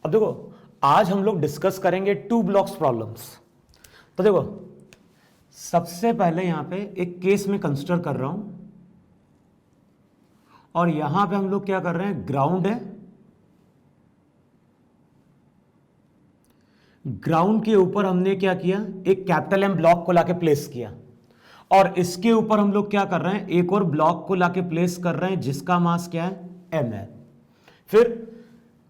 अब देखो, आज हम लोग डिस्कस करेंगे टू ब्लॉक्स प्रॉब्लम्स। तो देखो, सबसे पहले यहां पे एक केस में कंसिडर कर रहा हूं और यहां पे हम लोग क्या कर रहे हैं, ग्राउंड है, ग्राउंड के ऊपर हमने क्या किया, एक कैपिटल एम ब्लॉक को लाके प्लेस किया और इसके ऊपर हम लोग क्या कर रहे हैं, एक और ब्लॉक को लाके प्लेस कर रहे हैं जिसका मास क्या है, एम है। फिर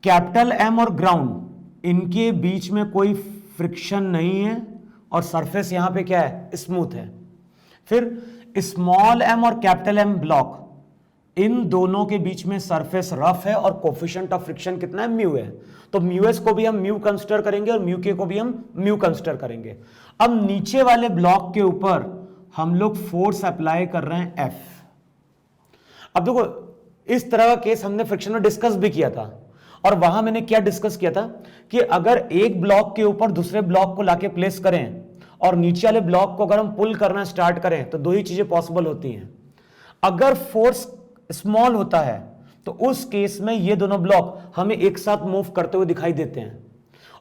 कैपिटल एम और ग्राउंड, इनके बीच में कोई फ्रिक्शन नहीं है और सरफेस यहां पे क्या है, स्मूथ है। फिर स्मॉल एम और कैपिटल एम ब्लॉक, इन दोनों के बीच में सरफेस रफ है और कोफिशिएंट ऑफ फ्रिक्शन कितना है, म्यू है। तो म्यू एस को भी हम म्यू कंसिडर करेंगे और म्यू के को भी हम म्यू कंसिडर करेंगे। अब नीचे वाले ब्लॉक के ऊपर हम लोग फोर्स अप्लाई कर रहे हैं एफ। अब देखो, इस तरह का केस हमने फ्रिक्शन में डिस्कस भी किया था और वहां मैंने क्या डिस्कस किया था कि अगर एक ब्लॉक के ऊपर दूसरे ब्लॉक को लाके प्लेस करें और नीचे वाले ब्लॉक को अगर हम पुल करना स्टार्ट करें तो दो ही चीजें पॉसिबल होती हैं। अगर फोर्स स्मॉल होता है तो उस केस में ये दोनों ब्लॉक हमें एक साथ मूव करते हुए दिखाई देते हैं,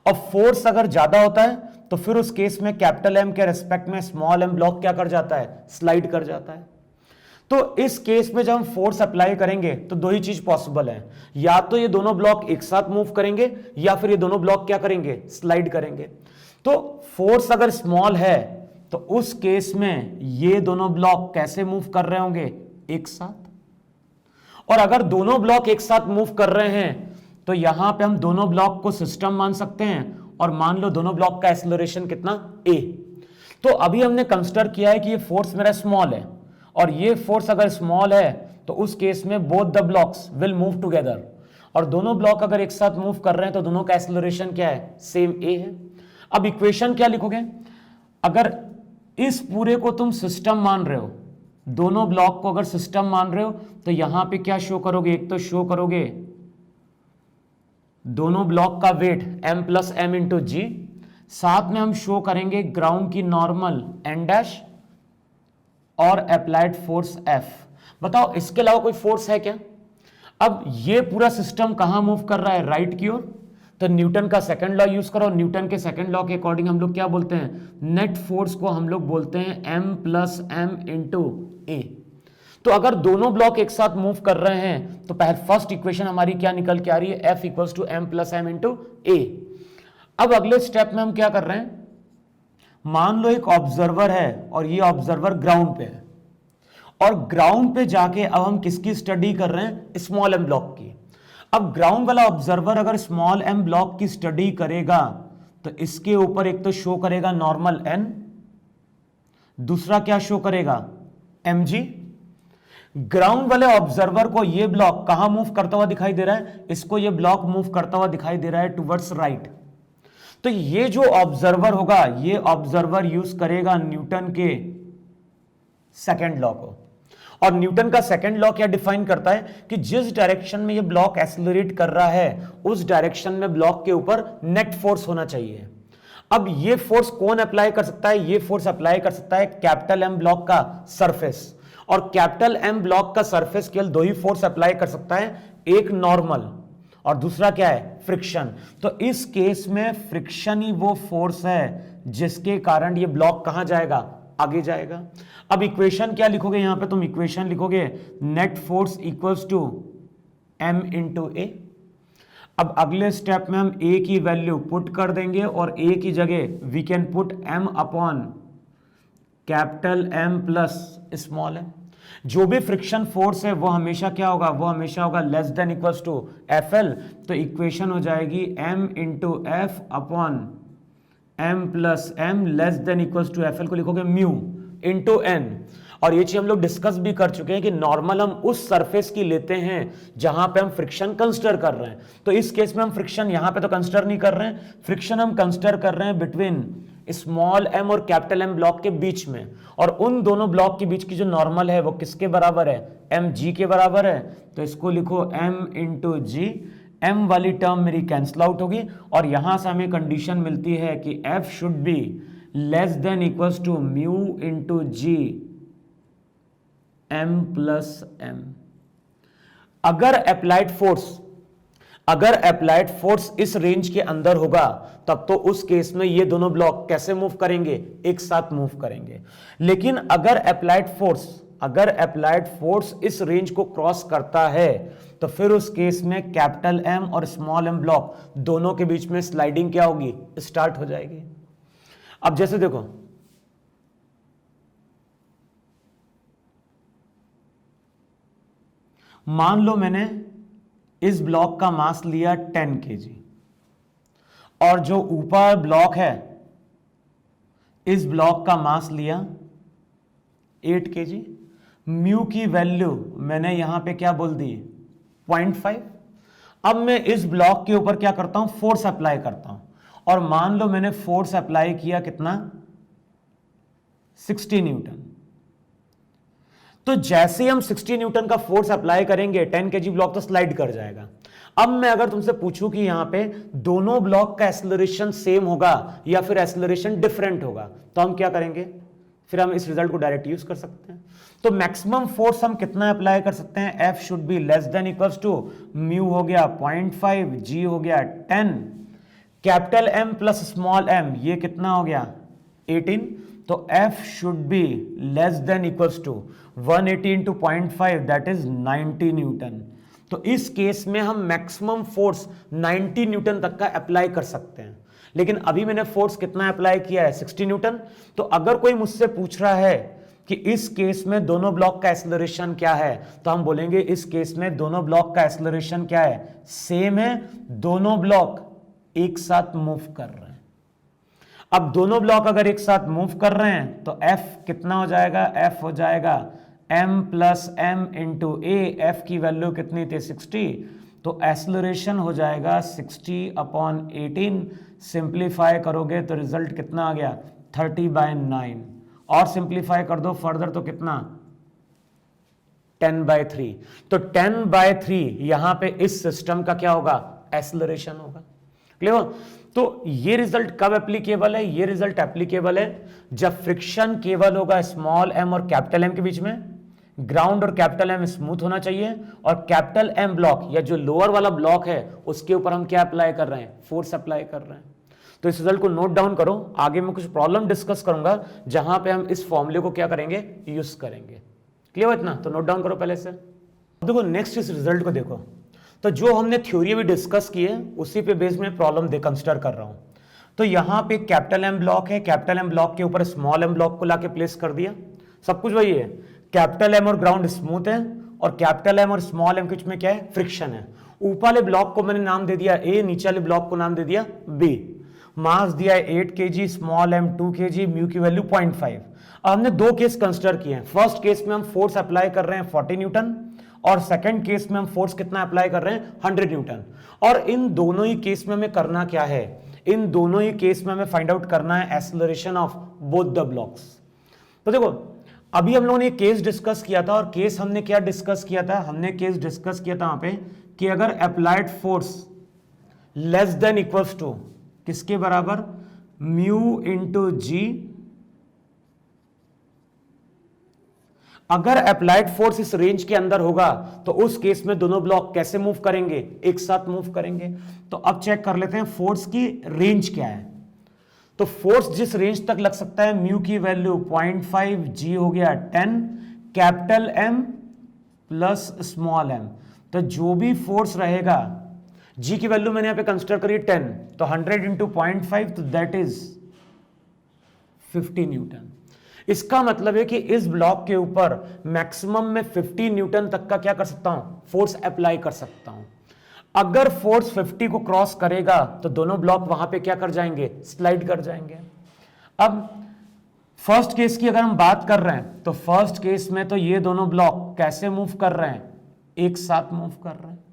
और फोर्स अगर ज्यादा होता है तो फिर उस केस में कैपिटल एम के रेस्पेक्ट में स्मॉल एम ब्लॉक क्या कर जाता है, स्लाइड कर जाता है। तो इस केस में जब हम फोर्स अप्लाई करेंगे तो दो ही चीज पॉसिबल है, या तो ये दोनों ब्लॉक एक साथ मूव करेंगे या फिर ये दोनों ब्लॉक क्या करेंगे, स्लाइड करेंगे। तो फोर्स अगर स्मॉल है तो उस केस में ये दोनों ब्लॉक कैसे मूव कर रहे होंगे, एक साथ। और अगर दोनों ब्लॉक एक साथ मूव कर रहे हैं तो यहां पे हम दोनों ब्लॉक को सिस्टम मान सकते हैं और मान लो दोनों ब्लॉक का एक्सेलरेशन कितना, a। तो अभी हमने कंसिडर किया है कि ये फोर्स मेरा स्मॉल है और ये फोर्स अगर स्मॉल है तो उस केस में both the blocks will move together, और दोनों ब्लॉक अगर एक साथ मूव कर रहे हैं तो दोनों का एक्सेलरेशन क्या है, सेम a है। अब इक्वेशन क्या लिखोगे, अगर इस पूरे को तुम सिस्टम मान रहे हो, दोनों ब्लॉक को अगर सिस्टम मान रहे हो तो यहां पे क्या शो करोगे, एक तो शो करोगे दोनों ब्लॉक का weight m plus M into G, साथ में हम शो करेंगे ग्राउंड की नॉर्मल n डैश और अप्लाइड फोर्स f। बताओ इसके अलावा कोई फोर्स है क्या। अब ये पूरा सिस्टम कहां मूव कर रहा है, राइट की ओर, तो न्यूटन का सेकंड लॉ यूज करो। न्यूटन के सेकंड लॉ के अकॉर्डिंग हम लोग क्या बोलते हैं, नेट फोर्स को हम लोग बोलते हैं m plus M into A. तो अगर दोनों ब्लॉक एक साथ मूव कर रहे हैं तो पहले फर्स्ट इक्वेशन हमारी क्या निकल के आ रही है, F equals to M plus M into A. अब अगले स्टेप में हम क्या कर रहे हैं, मान लो एक ऑब्जर्वर है और ये ऑब्जर्वर ग्राउंड पे है और ग्राउंड पे जाके अब हम किसकी स्टडी कर रहे हैं, स्मॉल एम ब्लॉक की। अब ग्राउंड वाला ऑब्जर्वर अगर स्मॉल एम ब्लॉक की स्टडी करेगा तो इसके ऊपर एक तो शो करेगा नॉर्मल एन, दूसरा क्या शो करेगा, एम जी। ग्राउंड वाले ऑब्जर्वर को ये ब्लॉक कहां मूव करता हुआ दिखाई दे रहा है, इसको ये ब्लॉक मूव करता हुआ दिखाई दे रहा है टुवर्ड्स राइट। तो ये जो ऑब्जर्वर होगा, ये ऑब्जर्वर यूज करेगा न्यूटन के सेकंड लॉ को, और न्यूटन का सेकंड लॉ क्या डिफाइन करता है कि जिस डायरेक्शन में ये ब्लॉक एक्सेलरेट कर रहा है उस डायरेक्शन में ब्लॉक के ऊपर नेट फोर्स होना चाहिए। अब ये फोर्स कौन अप्लाई कर सकता है, ये फोर्स अप्लाई कर सकता है कैपिटल एम ब्लॉक का सरफेस, और कैपिटल एम ब्लॉक का सरफेस केवल दो ही फोर्स अप्लाई कर सकता है, एक नॉर्मल और दूसरा क्या है, फ्रिक्शन। तो इस केस में फ्रिक्शन ही वो फोर्स है जिसके कारण ये ब्लॉक कहां जाएगा, आगे जाएगा। अब इक्वेशन क्या लिखोगे, यहां पे तुम इक्वेशन लिखोगे net force equals to m into A. अब अगले स्टेप में हम a की वैल्यू पुट कर देंगे और a की जगह we can put m upon capital M plus small M. जो भी फ्रिक्शन फोर्स है वो हमेशा क्या होगा, वो हमेशा होगा less than equals to FL। तो इक्वेशन हो जाएगी m into F upon m plus M less than equals to FL को लिखोगे म्यू इंटू n। और ये चीज हम लोग डिस्कस भी कर चुके हैं कि नॉर्मल हम उस सरफेस की लेते हैं जहां पे हम फ्रिक्शन कंसिडर कर रहे हैं। तो इस केस में हम फ्रिक्शन यहां पे तो कंसिडर नहीं कर रहे हैं, फ्रिक्शन हम कंसिडर कर रहे हैं बिटवीन स्मॉल एम और कैपिटल एम ब्लॉक के बीच में, और उन दोनों ब्लॉक के बीच की जो नॉर्मल है वो किसके बराबर है, एम जी के बराबर है। तो इसको लिखो m इंटू जी, m वाली टर्म मेरी कैंसिल आउट होगी और यहां से हमें कंडीशन मिलती है कि f should be less than equals to mu into G m plus M. अगर अप्लाइड फोर्स अगर अप्लाइड फोर्स इस रेंज के अंदर होगा तब तो उस केस में ये दोनों ब्लॉक कैसे मूव करेंगे, एक साथ मूव करेंगे। लेकिन अगर अप्लाइड फोर्स इस रेंज को क्रॉस करता है तो फिर उस केस में कैपिटल एम और स्मॉल एम ब्लॉक दोनों के बीच में स्लाइडिंग क्या होगी, स्टार्ट हो जाएगी। अब जैसे देखो, मान लो मैंने इस ब्लॉक का मास लिया 10 kg और जो ऊपर ब्लॉक है इस ब्लॉक का मास लिया 8 kg। म्यू की वैल्यू मैंने यहां पे क्या बोल दी, 0.5। अब मैं इस ब्लॉक के ऊपर क्या करता हूं, फोर्स अप्लाई करता हूं, और मान लो मैंने फोर्स अप्लाई किया कितना, 60 न्यूटन। तो जैसे हम 60 न्यूटन का फोर्स अप्लाई करेंगे 10 kg ब्लॉक तो स्लाइड कर जाएगा। अब मैं अगर तुमसे पूछूं कि यहां पे दोनों ब्लॉक का एक्सेलरेशन सेम होगा या फिर एक्सेलरेशन डिफरेंट होगा, तो हम क्या करेंगे, फिर हम इस रिजल्ट को डायरेक्ट यूज कर सकते हैं। तो मैक्सिमम फोर्स हम कितना अप्लाई कर सकते हैं, F should be less than equals to mu हो गया 0.5, G हो गया 10, capital M plus small m ये कितना हो गया 18, तो F should be less than equals to 180 into 0.5 that is 90 newton. तो इस केस में हम मैक्सिमम फोर्स 90 न्यूटन तक का अप्लाई कर सकते हैं। लेकिन अभी मैंने फोर्स कितना अप्लाई किया है, 60 न्यूटन। तो अगर कोई मुझसे पूछ रहा है कि इस केस में दोनों ब्लॉक का एक्सेलरेशन क्या है, तो हम बोलेंगे इस केस में दोनों ब्लॉक का एक्सेलरेशन क्या है, सेम है, दोनों ब्लॉक एक साथ मूव कर रहे हैं। अब दोनों ब्लॉक अगर एक साथ मूव कर रहे हैं तो F कितना हो जाएगा, F हो जाएगा m plus M into A. F की वैल्यू कितनी थी, 60, तो एक्सेलरेशन हो जाएगा 60/18। सिंप्लीफाई करोगे तो रिजल्ट कितना आ गया, 30/9, और सिंप्लीफाई कर दो फर्दर तो कितना, 10/3। तो 10/3 यहां पे इस सिस्टम का क्या होगा, एक्सेलरेशन होगा। क्लियर? तो ये रिजल्ट कब एप्लीकेबल है, ये रिजल्ट एप्लीकेबल है जब फ्रिक्शन केवल होगा स्मॉल m और कैपिटल M के बीच में, ग्राउंड और कैपिटल M स्मूथ होना चाहिए, और कैपिटल M ब्लॉक या जो लोअर वाला ब्लॉक है उसके ऊपर हम क्या अप्लाई कर रहे हैं, फोर्स अप्लाई कर रहे हैं। तो इस रिजल्ट को नोट डाउन करो, आगे मैं कुछ प्रॉब्लम डिस्कस करूंगा जहां पे हम इस फॉर्मूले को क्या करेंगे, यूज करेंगे। क्लियर इतना? तो नोट डाउन करो पहले से। देखो नेक्स्ट इस रिजल्ट को देखो, तो जो हमने थ्योरी भी डिस्कस की है उसी पे बेस में प्रॉब्लम दे कंसिडर कर रहा हूं। तो यहां पे कैपिटल M ब्लॉक है, कैपिटल M ब्लॉक के ऊपर स्मॉल m ब्लॉक को लाके प्लेस कर दिया, सब कुछ वही है। कैपिटल M और ग्राउंड स्मूथ है, और कैपिटल M और स्मॉल m के बीच में क्या है, फ्रिक्शन है। ऊपर वाले ब्लॉक को मैंने नाम दे दिया A, नीचे वाले ब्लॉक को नाम दे दिया B। मास दिया है 8 kg, small m 2 kg, mu की वैल्यू 0.5। अब हमने दो केस कंसिडर किए हैं। फर्स्ट केस में हम फोर्स अप्लाई कर रहे हैं 40 न्यूटन, और सेकंड केस में हम फोर्स कितना अप्लाई कर रहे हैं, 100 न्यूटन। और इन दोनों ही केस में हमें करना क्या है, इन दोनों ही केस में हमें फाइंड आउट करना है acceleration of both the blocks. तो देखो अभी हम लोगों ने केस डिस्कस किया था, और केस हमने क्या डिस्कस किया था, हमने केस डिस्कस किया था वहां पे कि अगर applied force less than equals to किसके बराबर, म्यू इंटू जी। अगर अप्लाइड फोर्स इस रेंज के अंदर होगा तो उस केस में दोनों ब्लॉक कैसे मूव करेंगे, एक साथ मूव करेंगे। तो अब चेक कर लेते हैं फोर्स की रेंज क्या है। तो फोर्स जिस रेंज तक लग सकता है, म्यू की वैल्यू 0.5, जी हो गया 10, capital M plus small m। तो जो भी फोर्स रहेगा, जी की वैल्यू मैंने यहां पे कंसिडर करी 10, तो 100 इंटू 0.5 तो दैट इज 50 न्यूटन। इसका मतलब है कि इस ब्लॉक के ऊपर मैक्सिमम में 50 न्यूटन तक का क्या कर सकता हूं, फोर्स अप्लाई कर सकता हूं। अगर फोर्स 50 को क्रॉस करेगा तो दोनों ब्लॉक वहां पे क्या कर जाएंगे, स्लाइड कर जाएंगे। अब फर्स्ट केस की अगर हम बात कर रहे हैं तो फर्स्ट केस में तो ये दोनों ब्लॉक कैसे मूव कर रहे हैं, एक साथ मूव कर रहे हैं।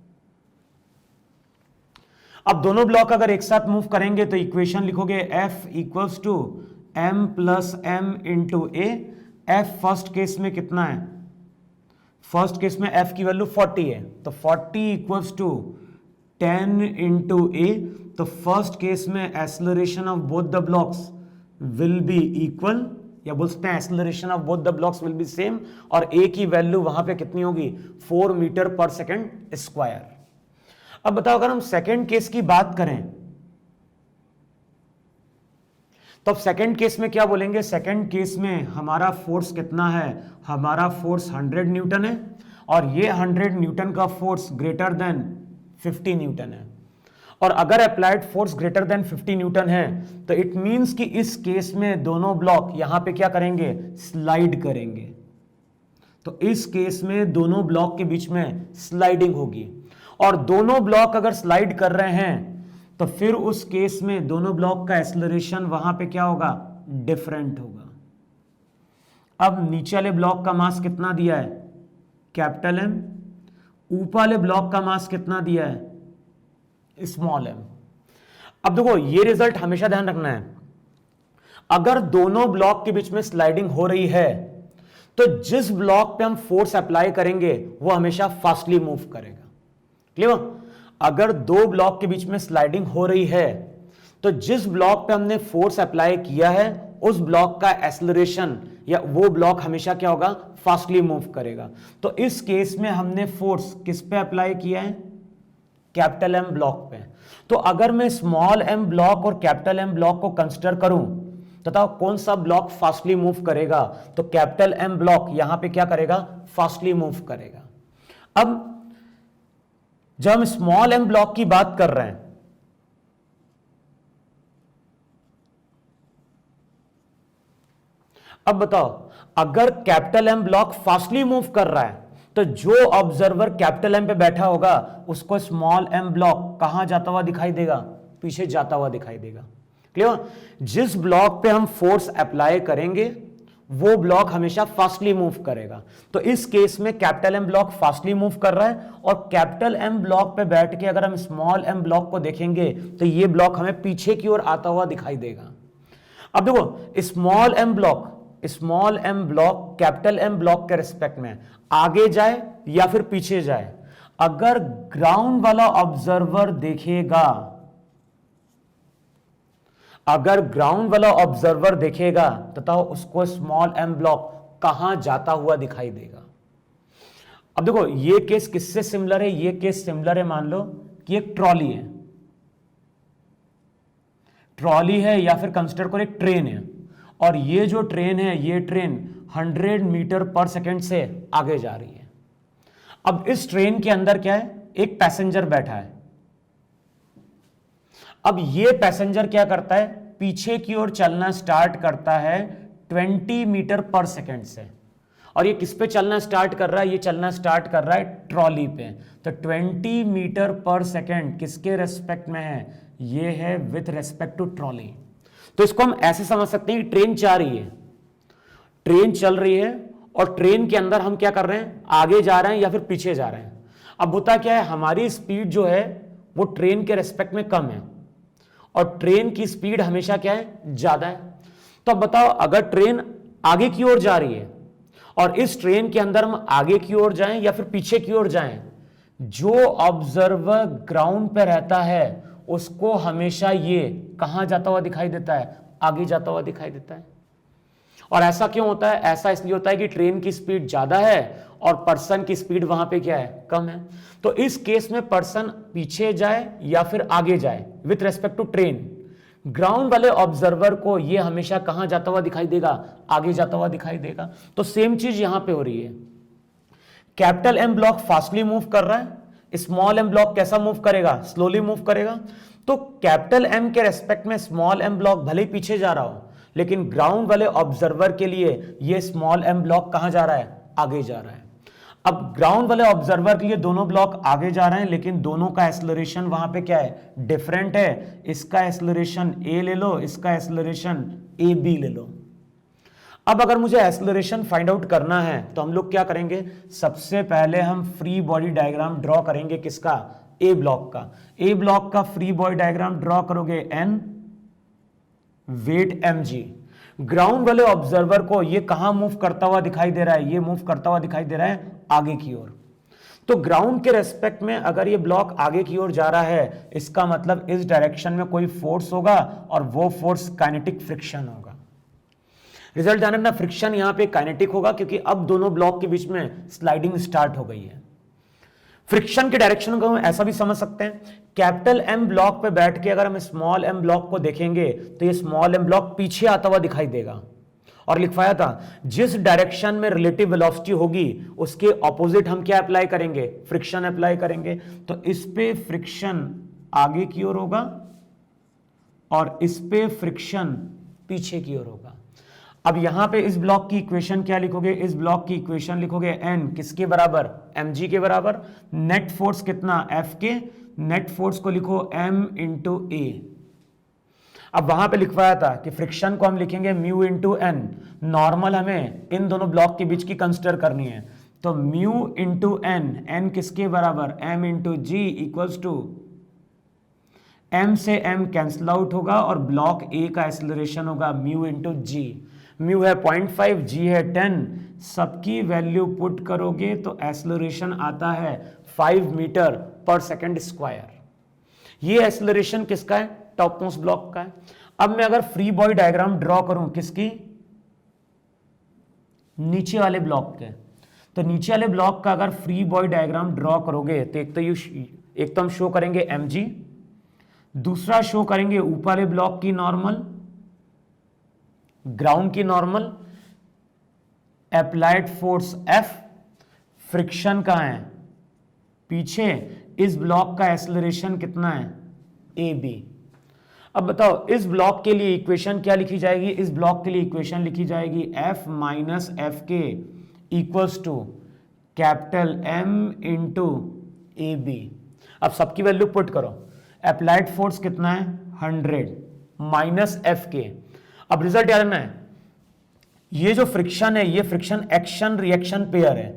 अब दोनों ब्लॉक अगर एक साथ मूव करेंगे तो इक्वेशन लिखोगे F equals to m plus m into A. F first case में कितना है, फर्स्ट केस में F की वैल्यू 40 है, तो 40 इक्वल्स टू 10 इंटू ए। तो फर्स्ट केस में acceleration of both the blocks will be equal, या बोल सकते हैं acceleration of both the blocks will be same, और ए की वैल्यू वहां पे कितनी होगी, 4 मीटर पर सेकेंड स्क्वायर। अब बताओ अगर हम सेकेंड केस की बात करें तो अब सेकेंड केस में क्या बोलेंगे, सेकेंड केस में हमारा फोर्स कितना है, हमारा फोर्स 100 न्यूटन है और ये 100 न्यूटन का फोर्स ग्रेटर देन 50 न्यूटन है। और अगर applied force greater than 50 Newton है तो इट मींस कि इस केस में दोनों ब्लॉक यहां पे क्या करेंगे, स्लाइड करेंगे। तो इस केस में दोनों ब्लॉक के बीच में स्लाइडिंग होगी और दोनों ब्लॉक अगर स्लाइड कर रहे हैं तो फिर उस केस में दोनों ब्लॉक का एक्सेलरेशन वहां पे क्या होगा, डिफरेंट होगा। अब नीचे वाले ब्लॉक का मास कितना दिया है, कैपिटल एम, ऊपर वाले ब्लॉक का मास कितना दिया है, स्मॉल एम। अब देखो ये रिजल्ट हमेशा ध्यान रखना है, अगर दोनों ब्लॉक के बीच में स्लाइडिंग हो रही है तो जिस ब्लॉक पे हम फोर्स अप्लाई करेंगे वो हमेशा फास्टली मूव करेगा। क्लियर? अगर दो ब्लॉक के बीच में स्लाइडिंग हो रही है तो जिस ब्लॉक पे हमने फोर्स अप्लाई किया है उस ब्लॉक का एक्सेलरेशन या वो ब्लॉक हमेशा क्या होगा, फास्टली मूव करेगा। तो इस केस में हमने फोर्स किस पे अप्लाई किया है, कैपिटल एम ब्लॉक पे। तो अगर मैं स्मॉल एम ब्लॉक और कैपिटल एम ब्लॉक को कंसीडर करूं तो बताओ कौन सा ब्लॉक फास्टली मूव करेगा, तो कैपिटल एम ब्लॉक यहां पे क्या करेगा, फास्टली मूव करेगा। अब जब हम स्मॉल एम ब्लॉक की बात कर रहे हैं अब बताओ अगर capital M block fastly move कर रहा है तो जो ऑब्जर्वर कैपिटल एम पे बैठा होगा उसको स्मॉल एम ब्लॉक कहां जाता हुआ दिखाई देगा, पीछे जाता हुआ दिखाई देगा। क्लियर? जिस ब्लॉक पे हम फोर्स अप्लाई करेंगे वो ब्लॉक हमेशा फास्टली मूव करेगा। तो इस केस में capital M block fastly move कर रहा है और कैपिटल एम ब्लॉक पे बैठ के अगर हम स्मॉल एम ब्लॉक को देखेंगे तो ये ब्लॉक हमें पीछे की ओर आता हुआ दिखाई देगा। अब देखो small M block capital M block के रिस्पेक्ट में आगे जाए या फिर पीछे जाए, अगर ग्राउंड वाला ऑब्जर्वर देखेगा बताओ उसको स्मॉल एम ब्लॉक कहां जाता हुआ दिखाई देगा। अब देखो ये केस किससे सिमिलर है, ये केस सिमिलर है, मान लो कि एक ट्रॉली है या फिर कंसिडर करो एक ट्रेन है और ये जो ट्रेन है ये ट्रेन 100 मीटर पर सेकेंड से आगे जा रही है। अब इस ट्रेन के अंदर क्या है, एक पैसेंजर बैठा है। अब ये पैसेंजर क्या करता है, पीछे की ओर चलना स्टार्ट करता है 20 मीटर पर सेकेंड से। और ये किस पे चलना स्टार्ट कर रहा है, ये चलना स्टार्ट कर रहा है ट्रॉली पे। तो 20 मीटर पर सेकेंड किसके रेस्पेक्ट में है, ये है विथ रेस्पेक्ट टू ट्रॉली। तो इसको हम ऐसे समझ सकते हैं कि ट्रेन चल रही है और ट्रेन के अंदर हम क्या कर रहे हैं, आगे जा रहे हैं या फिर पीछे जा रहे हैं। अब होता क्या है, हमारी स्पीड जो है वो ट्रेन के रेस्पेक्ट में कम है और ट्रेन की स्पीड हमेशा क्या है, ज्यादा है। तो अब बताओ अगर ट्रेन आगे की ओर जा रही है और इस ट्रेन के अंदर हम आगे की ओर जाएं या फिर पीछे की ओर जाएं, जो ऑब्जर्वर ग्राउंड पे रहता है उसको हमेशा ये कहां जाता हुआ दिखाई देता है, आगे जाता हुआ दिखाई देता है। और ऐसा क्यों होता है, ऐसा इसलिए होता है कि ट्रेन की स्पीड ज्यादा है और पर्सन की स्पीड वहां पे क्या है, कम है। तो इस केस में पर्सन पीछे जाए या फिर आगे जाए with respect to train, ground वाले ऑब्जर्वर को ये हमेशा कहां जाता हुआ दिखाई देगा, आगे जाता हुआ दिखाई देगा। तो सेम चीज यहां पे हो रही है, capital M block fastly move कर रहा है, स्मॉल एम ब्लॉक कैसा मूव करेगा, स्लोली मूव करेगा। तो कैपिटल एम के रेस्पेक्ट में स्मॉल एम ब्लॉक भले ही पीछे जा रहा हो, लेकिन ग्राउंड वाले ऑब्जर्वर के लिए ये स्मॉल एम ब्लॉक कहां जा रहा है, आगे जा रहा है। अब ग्राउंड वाले ऑब्जर्वर के लिए दोनों ब्लॉक आगे जा रहे हैं लेकिन दोनों का एक्सेलरेशन वहां पे क्या है, डिफरेंट है। इसका एक्सेलरेशन ए ले लो, इसका एक्सेलरेशन ए बी ले लो। अब अगर मुझे एक्सेलरेशन फाइंड आउट करना है तो हम लोग क्या करेंगे, सबसे पहले हम फ्री बॉडी डायग्राम ड्रॉ करेंगे, किसका, ए ब्लॉक का। ए ब्लॉक का फ्री बॉडी डायग्राम ड्रॉ करोगे, एन वेट mg। ग्राउंड वाले ऑब्जर्वर को ये कहां मूव करता हुआ दिखाई दे रहा है, ये मूव करता हुआ दिखाई दे रहा है आगे की ओर। तो ग्राउंड के रेस्पेक्ट में अगर ये ब्लॉक आगे की ओर जा रहा है, इसका मतलब इस डायरेक्शन में कोई फोर्स होगा और वो फोर्स काइनेटिक फ्रिक्शन होगा। रिजल्ट ध्यान रखना, फ्रिक्शन यहां पे काइनेटिक होगा क्योंकि अब दोनों ब्लॉक के बीच में स्लाइडिंग स्टार्ट हो गई है। फ्रिक्शन के डायरेक्शन को हम ऐसा भी समझ सकते हैं, कैपिटल एम ब्लॉक पे बैठ के अगर हम स्मॉल एम ब्लॉक को देखेंगे तो ये स्मॉल एम ब्लॉक पीछे आता हुआ दिखाई देगा, और लिखवाया था जिस डायरेक्शन में रिलेटिव वेलोसिटी होगी उसके ऑपोजिट हम क्या अप्लाई करेंगे, फ्रिक्शन अप्लाई करेंगे। तो इस पे फ्रिक्शन आगे की ओर होगा और इस पे फ्रिक्शन पीछे की ओर होगा। अब यहां पे इस ब्लॉक की इक्वेशन क्या लिखोगे, इस ब्लॉक की इक्वेशन लिखोगे एन किसके बराबर, mg के बराबर, नेट फोर्स कितना, F के, नेट फोर्स को लिखो m इंटू ए। अब वहां पे लिखवाया था कि फ्रिक्शन को हम लिखेंगे म्यू इंटू एन, नॉर्मल हमें इन दोनों ब्लॉक के बीच की कंसिडर करनी है, तो म्यू इंटू एन, एन किसके बराबर, m into G equals to m से m कैंसिल आउट होगा और ब्लॉक ए का एक्सेलरेशन होगा म्यू इंटू जी। म्यू है 0.5, जी है 10, सबकी वैल्यू पुट करोगे तो एक्सेलरेशन आता है 5 मीटर पर सेकंड स्क्वायर। ये एक्सेलरेशन किसका है, टॉप मोस्ट ब्लॉक का है। अब मैं अगर फ्री बॉडी डायग्राम ड्रॉ करूं किसकी, नीचे वाले ब्लॉक के, तो नीचे वाले ब्लॉक का अगर फ्री बॉडी डायग्राम ड्रॉ करोगे तो एक तो हम शो करेंगे mg, दूसरा शो करेंगे ऊपर वाले ब्लॉक की नॉर्मल, ग्राउंड की normal, applied force F, friction कहां है, पीछे, इस ब्लॉक का एक्सेलरेशन कितना है, AB। अब बताओ इस ब्लॉक के लिए इक्वेशन क्या लिखी जाएगी, इस ब्लॉक के लिए इक्वेशन लिखी जाएगी F माइनस एफ के equals to capital M into AB। अब सबकी वैल्यू पुट करो, अप्लाइड फोर्स कितना है 100 माइनस एफ के। अब रिजल्ट याद रखना है, ये जो फ्रिक्शन है ये फ्रिक्शन एक्शन रिएक्शन पेयर है,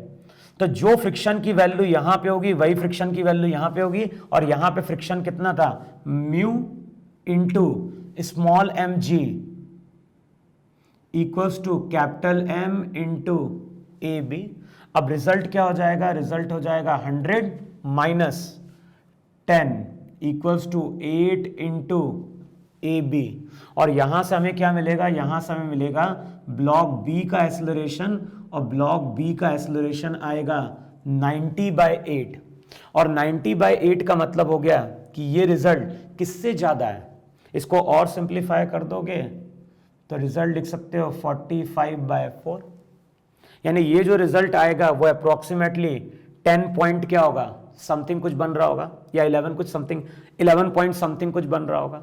तो जो फ्रिक्शन की वैल्यू यहां पे होगी वही फ्रिक्शन की वैल्यू यहां पे होगी, और यहां पे फ्रिक्शन कितना था, mu into small M G equals to capital M into A B. अब रिजल्ट क्या हो जाएगा, रिजल्ट हो जाएगा 100 minus 10 equals to 8 into A B, और यहां से हमें क्या मिलेगा, यहां से हमें मिलेगा ब्लॉक बी का एक्सेलरेशन, और ब्लॉक बी का एक्सेलरेशन आएगा 90/8, और 90/8 का मतलब हो गया कि ये रिजल्ट किससे ज्यादा है। इसको और सिंप्लीफाई कर दोगे तो रिजल्ट लिख सकते हो 45/4, यानी ये जो रिजल्ट आएगा वो अप्रोक्सीमेटली 10 पॉइंट क्या होगा, समथिंग कुछ बन रहा होगा, या 11 कुछ समथिंग, 11 पॉइंट समथिंग कुछ बन रहा होगा।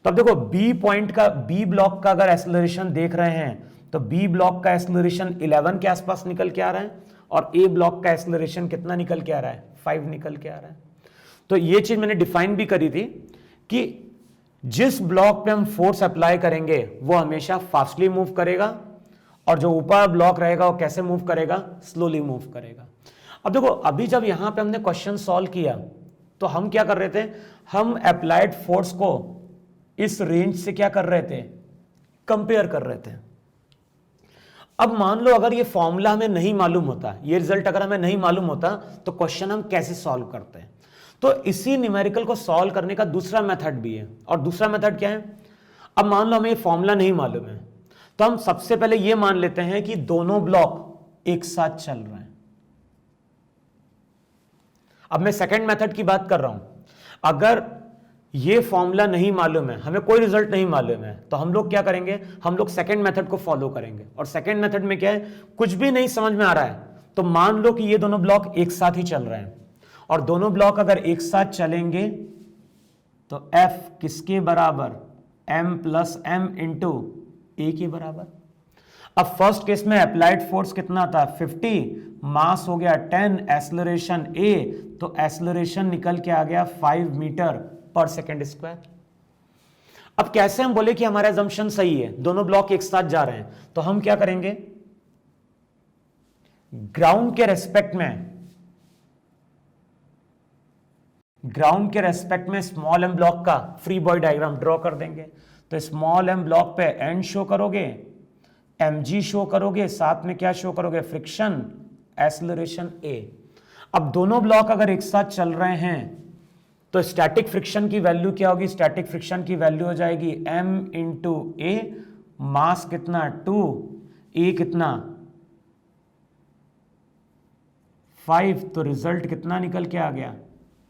तो अब देखो बी पॉइंट का, बी ब्लॉक का अगर एक्सेलरेशन देख रहे हैं तो बी ब्लॉक का एक्सेलरेशन 11 के आसपास निकल के आ रहा है, और ए ब्लॉक का एक्सेलरेशन कितना निकल के आ रहा है, 5 निकल के आ रहा है। तो ये चीज मैंने डिफाइन भी करी थी कि जिस ब्लॉक पे हम फोर्स अप्लाई करेंगे वो हमेशा फास्टली मूव करेगा, और जो ऊपर ब्लॉक रहेगा वो कैसे मूव करेगा, स्लोली मूव करेगा। अब देखो अभी जब यहां पे हमने क्वेश्चन सॉल्व किया तो हम क्या कर रहे थे, हम अप्लाइड फोर्स को इस रेंज से क्या कर रहे थे, कंपेयर कर रहे थे। अब मान लो अगर ये फॉर्मूला हमें नहीं मालूम होता, ये रिजल्ट अगर हमें नहीं मालूम होता तो क्वेश्चन हम कैसे सॉल्व करते हैं। तो इसी न्यूमेरिकल को सॉल्व करने का दूसरा मेथड भी है, और दूसरा मेथड क्या है, अब मान लो हमें ये फॉर्मूला नहीं मालूम है तो हम सबसे पहले ये मान लेते हैं कि दोनों ब्लॉक एक साथ चल रहे हैं। अब मैं सेकंड मेथड की बात कर रहा हूं, अगर ये फॉर्मूला नहीं मालूम है, हमें कोई रिजल्ट नहीं मालूम है, तो हम लोग क्या करेंगे, हम लोग सेकंड मेथड को फॉलो करेंगे। और सेकंड मेथड में क्या है, कुछ भी नहीं समझ में आ रहा है तो मान लो कि ये दोनों ब्लॉक एक साथ ही चल रहे हैं, और दोनों ब्लॉक अगर एक साथ चलेंगे तो F किसके बराबर, m प्लस एम इंटू ए के बराबर। अब फर्स्ट केस में अप्लाइड फोर्स कितना था 50, मास हो गया 10, एक्सेलरेशन a, तो एक्सेलरेशन निकल के आ गया 5 मीटर पर सेकेंड स्क्वायर। अब कैसे हम बोले कि हमारा अजम्पशन सही है, दोनों ब्लॉक एक साथ जा रहे हैं, तो हम क्या करेंगे, ग्राउंड के रेस्पेक्ट में स्मॉल एम ब्लॉक का फ्री बॉडी डायग्राम ड्रॉ कर देंगे। तो स्मॉल एम ब्लॉक पे एन शो करोगे, mg शो करोगे, साथ में क्या शो करोगे, फ्रिक्शन, एक्सेलरेशन a। अब दोनों ब्लॉक अगर एक साथ चल रहे हैं तो स्टैटिक फ्रिक्शन की वैल्यू क्या होगी, स्टैटिक फ्रिक्शन की वैल्यू हो जाएगी m इंटू ए, मास कितना 2, a कितना 5, तो रिजल्ट कितना निकल के आ गया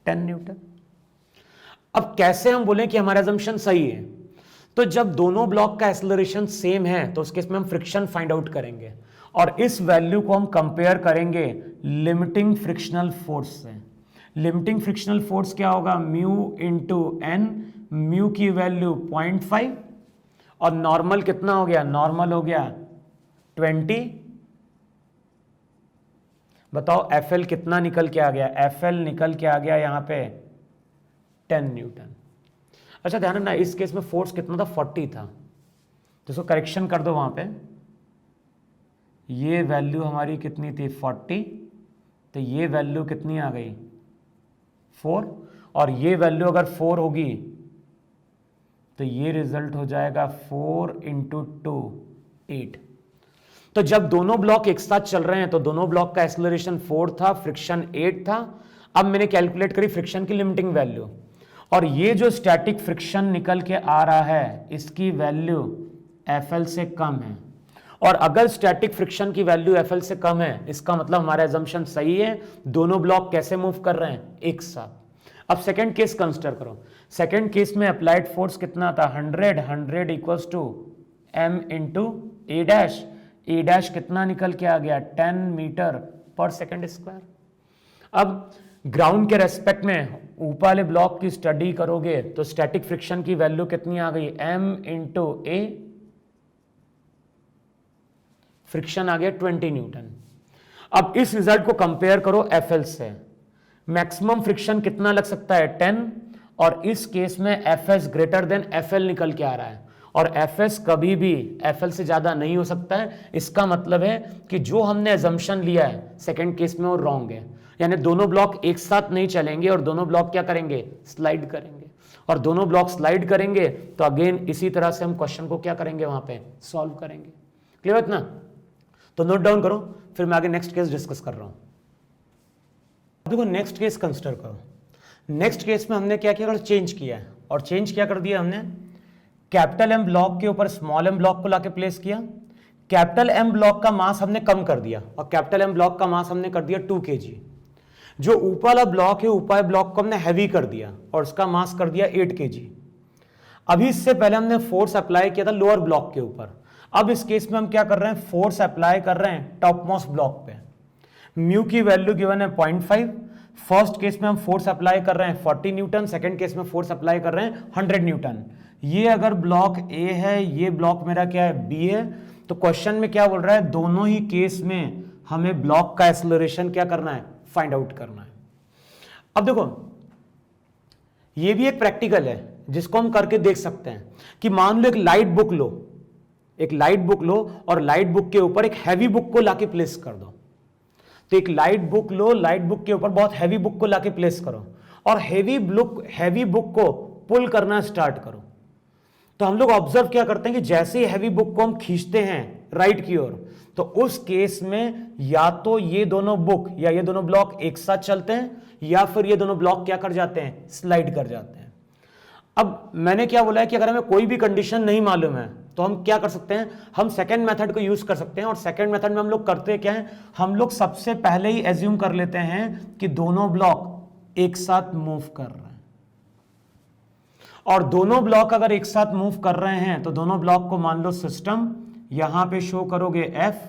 10 न्यूटन। अब कैसे हम बोलें कि हमारा assumption सही है? तो जब दोनों ब्लॉक का एक्सेलरेशन सेम है तो उस केस में हम फ्रिक्शन फाइंड आउट करेंगे और इस वैल्यू को हम कंपेयर करेंगे लिमिटिंग फ्रिक्शनल फोर्स से। लिमिटिंग फ्रिक्शनल फोर्स क्या होगा? म्यू इंटू एन, म्यू की वैल्यू 0.5 और नॉर्मल कितना हो गया? नॉर्मल हो गया 20। बताओ एफएल कितना निकल के आ गया? एफएल निकल के आ गया यहां पे 10 न्यूटन। अच्छा ध्यान रखना, इस केस में फोर्स कितना था? 40 था, तो इसको करेक्शन कर दो वहां पे। ये वैल्यू हमारी कितनी थी? 40, तो ये वैल्यू कितनी आ गई? 4, और ये वैल्यू अगर 4 होगी तो ये रिजल्ट हो जाएगा 4 इंटू 2 8। तो जब दोनों ब्लॉक एक साथ चल रहे हैं तो दोनों ब्लॉक का एक्सेलरेशन 4 था, फ्रिक्शन 8 था। अब मैंने कैलकुलेट करी फ्रिक्शन की लिमिटिंग वैल्यू, और ये जो स्टैटिक फ्रिक्शन निकल के आ रहा है इसकी वैल्यू एफएल से कम है। और अगर स्टैटिक फ्रिक्शन की वैल्यू एफएल से कम है इसका मतलब हमारा assumption सही है, दोनों ब्लॉक कैसे मूव कर रहे हैं? एक साथ। अब सेकेंड केस कंसिडर करो। सेकेंड केस में अप्लाइड फोर्स कितना था? 100 equals to M into A dash. A dash कितना निकल के आ गया? 10 मीटर पर सेकेंड स्क्वायर। अब ग्राउंड के रेस्पेक्ट में ऊपर वाले ब्लॉक की स्टडी करोगे तो स्टैटिक फ्रिक्शन की वैल्यू कितनी आ गई? एम इंटू ए, फ्रिक्शन आ गया 20 न्यूटन। अब इस रिजल्ट को कंपेयर करो एफएल से। मैक्सिमम फ्रिक्शन कितना लग सकता है? 10, और इस केस में एफएस ग्रेटर देन एफएल निकल के आ रहा है, और एफएस कभी भी एफएल से ज्यादा नहीं हो सकता है। इसका मतलब है कि जो हमने assumption लिया है सेकेंड केस में वो रॉन्ग है, यानी दोनों ब्लॉक एक साथ नहीं चलेंगे और दोनों ब्लॉक क्या करेंगे? स्लाइड करेंगे, और दोनों ब्लॉक स्लाइड करेंगे तो अगेन इसी तरह से हम क्वेश्चन को क्या करेंगे? वहां पे सॉल्व करेंगे। क्लियर है इतना? तो नोट डाउन करो, फिर मैं आगे नेक्स्ट केस डिस्कस कर रहा हूं। देखो नेक्स्ट केस कंसिडर करो। नेक्स्ट केस में हमने क्या किया? चेंज किया है, और चेंज क्या कर दिया हमने? कैपिटल एम ब्लॉक के ऊपर स्मॉल एम ब्लॉक को लाके प्लेस किया। कैपिटल एम ब्लॉक का मास हमने कम कर दिया और कैपिटल एम ब्लॉक का मास हमने कर दिया 2 kg। जो ऊपर वाला ब्लॉक है, ऊपर ब्लॉक को हमने हैवी कर दिया और उसका मास कर दिया 8 kg। अभी इससे पहले हमने फोर्स अप्लाई किया था लोअर ब्लॉक के ऊपर। अब इस केस में हम क्या कर रहे हैं? फोर्स अप्लाई कर रहे हैं टॉप मोस्ट ब्लॉक पे। म्यू की वैल्यू गिवन है 0.5। फर्स्ट केस में हम फोर्स अप्लाई कर रहे हैं 40 न्यूटन, सेकेंड केस में फोर्स अप्लाई कर रहे हैं 100 न्यूटन। ये अगर ब्लॉक ए है, ये ब्लॉक मेरा क्या है? बी है। तो क्वेश्चन में क्या बोल रहा है? दोनों ही केस में हमें ब्लॉक का एक्सेलरेशन क्या करना है? फाइंड आउट करना है। अब देखो ये भी एक प्रैक्टिकल है जिसको हम करके देख सकते हैं कि मान लो एक लाइट बुक लो, एक लाइट बुक लो और लाइट बुक के ऊपर एक हैवी बुक को लाके प्लेस कर दो। तो एक लाइट बुक लो, लाइट बुक के ऊपर बहुत हैवी बुक को लाके प्लेस करो और हैवी बुक को पुल करना स्टार्ट करो। तो हम लोग ऑब्जर्व क्या करते हैं कि जैसे ही हैवी बुक को हम खींचते हैं राइट की ओर, तो उस केस में या तो ये दोनों बुक या ये दोनों ब्लॉक एक साथ चलते हैं या फिर ये दोनों ब्लॉक क्या कर जाते हैं? स्लाइड कर जाते हैं। अब मैंने क्या बोला है कि अगर हमें कोई भी कंडीशन नहीं मालूम है तो हम क्या कर सकते हैं? हम सेकेंड मेथड को यूज कर सकते हैं। और सेकेंड मेथड में हम लोग करते क्या है? हम लोग सबसे पहले ही एज्यूम कर लेते हैं कि दोनों ब्लॉक एक साथ मूव कर रहे हैं, और दोनों ब्लॉक अगर एक साथ मूव कर रहे हैं तो दोनों ब्लॉक को मान लो सिस्टम, यहां पे शो करोगे एफ,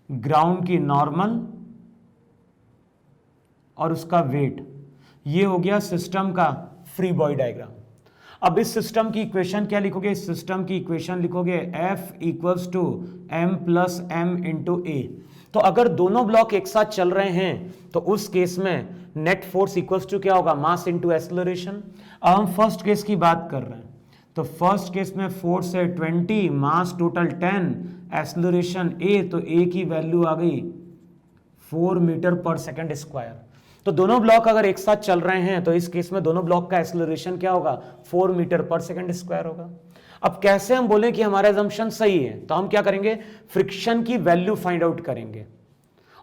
ग्राउंड की नॉर्मल और उसका वेट। ये हो गया सिस्टम का फ्री बॉडी डायग्राम। अब इस सिस्टम की इक्वेशन क्या लिखोगे? इस सिस्टम की इक्वेशन लिखोगे F equals to M plus M into A. तो अगर दोनों ब्लॉक एक साथ चल रहे हैं तो उस केस में नेट फोर्स इक्वल्स टू क्या होगा? Mass into acceleration. अब हम फर्स्ट केस की बात कर रहे हैं, तो फर्स्ट केस में फोर्स है 20, मास टोटल 10, एक्सेलरेशन a, तो a की वैल्यू आ गई 4 मीटर पर सेकेंड स्क्वायर। तो दोनों ब्लॉक अगर एक साथ चल रहे हैं तो इस केस में दोनों ब्लॉक का एक्सेलरेशन क्या होगा? 4 मीटर पर सेकेंड स्क्वायर होगा। अब कैसे हम बोलें कि हमारा assumption सही है? तो हम क्या करेंगे? फ्रिक्शन की वैल्यू फाइंड आउट करेंगे,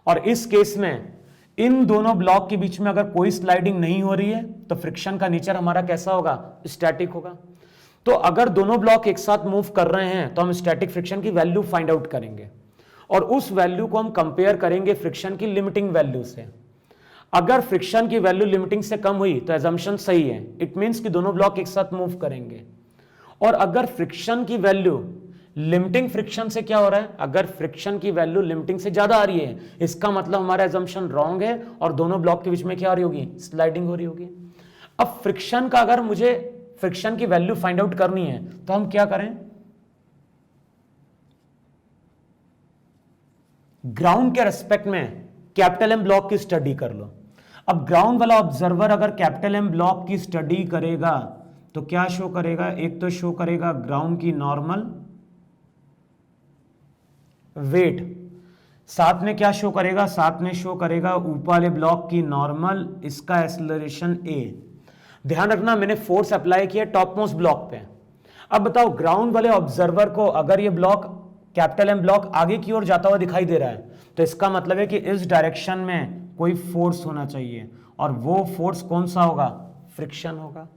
और इस केस में इन दोनों ब्लॉक के बीच में अगर कोई स्लाइडिंग नहीं हो रही है तो फ्रिक्शन का नेचर हमारा कैसा होगा? स्टैटिक होगा। तो अगर दोनों ब्लॉक एक साथ मूव कर रहे हैं तो हम स्टैटिक फ्रिक्शन की वैल्यू फाइंड आउट करेंगे, और उस वैल्यू को हम कंपेयर करेंगे फ्रिक्शन की लिमिटिंग वैल्यू से। अगर फ्रिक्शन की वैल्यू लिमिटिंग से कम हुई तो एजम्पशन सही है, इट मींस कि दोनों ब्लॉक एक साथ मूव करेंगे। और अगर फ्रिक्शन की वैल्यू लिमिटिंग फ्रिक्शन से क्या हो रहा है, अगर फ्रिक्शन की वैल्यू लिमिटिंग से ज्यादा आ रही है, इसका मतलब हमारा एजम्पशन रॉन्ग है और दोनों ब्लॉक के बीच में क्या हो रही होगी, स्लाइडिंग हो रही होगी। अब फ्रिक्शन का अगर मुझे फ्रिक्शन की वैल्यू फाइंड आउट करनी है तो हम क्या करें, ग्राउंड के रेस्पेक्ट में कैपिटल एम ब्लॉक की स्टडी कर लो। अब ग्राउंड वाला ऑब्जर्वर अगर कैपिटल एम ब्लॉक की स्टडी करेगा तो क्या शो करेगा, एक तो शो करेगा ग्राउंड की नॉर्मल वेट, साथ में क्या शो करेगा, साथ में शो करेगा ऊपर वाले ब्लॉक की नॉर्मल, इसका एक्सेलरेशन ए। ध्यान रखना मैंने फोर्स अप्लाई किया टॉप मोस्ट ब्लॉक पे। अब बताओ ग्राउंड वाले ऑब्जर्वर को अगर ये ब्लॉक कैपिटल एम ब्लॉक आगे की ओर जाता हुआ दिखाई दे रहा है तो इसका मतलब है कि इस डायरेक्शन में कोई फोर्स होना चाहिए, और वो फोर्स कौन सा होगा, फ्रिक्शन होगा।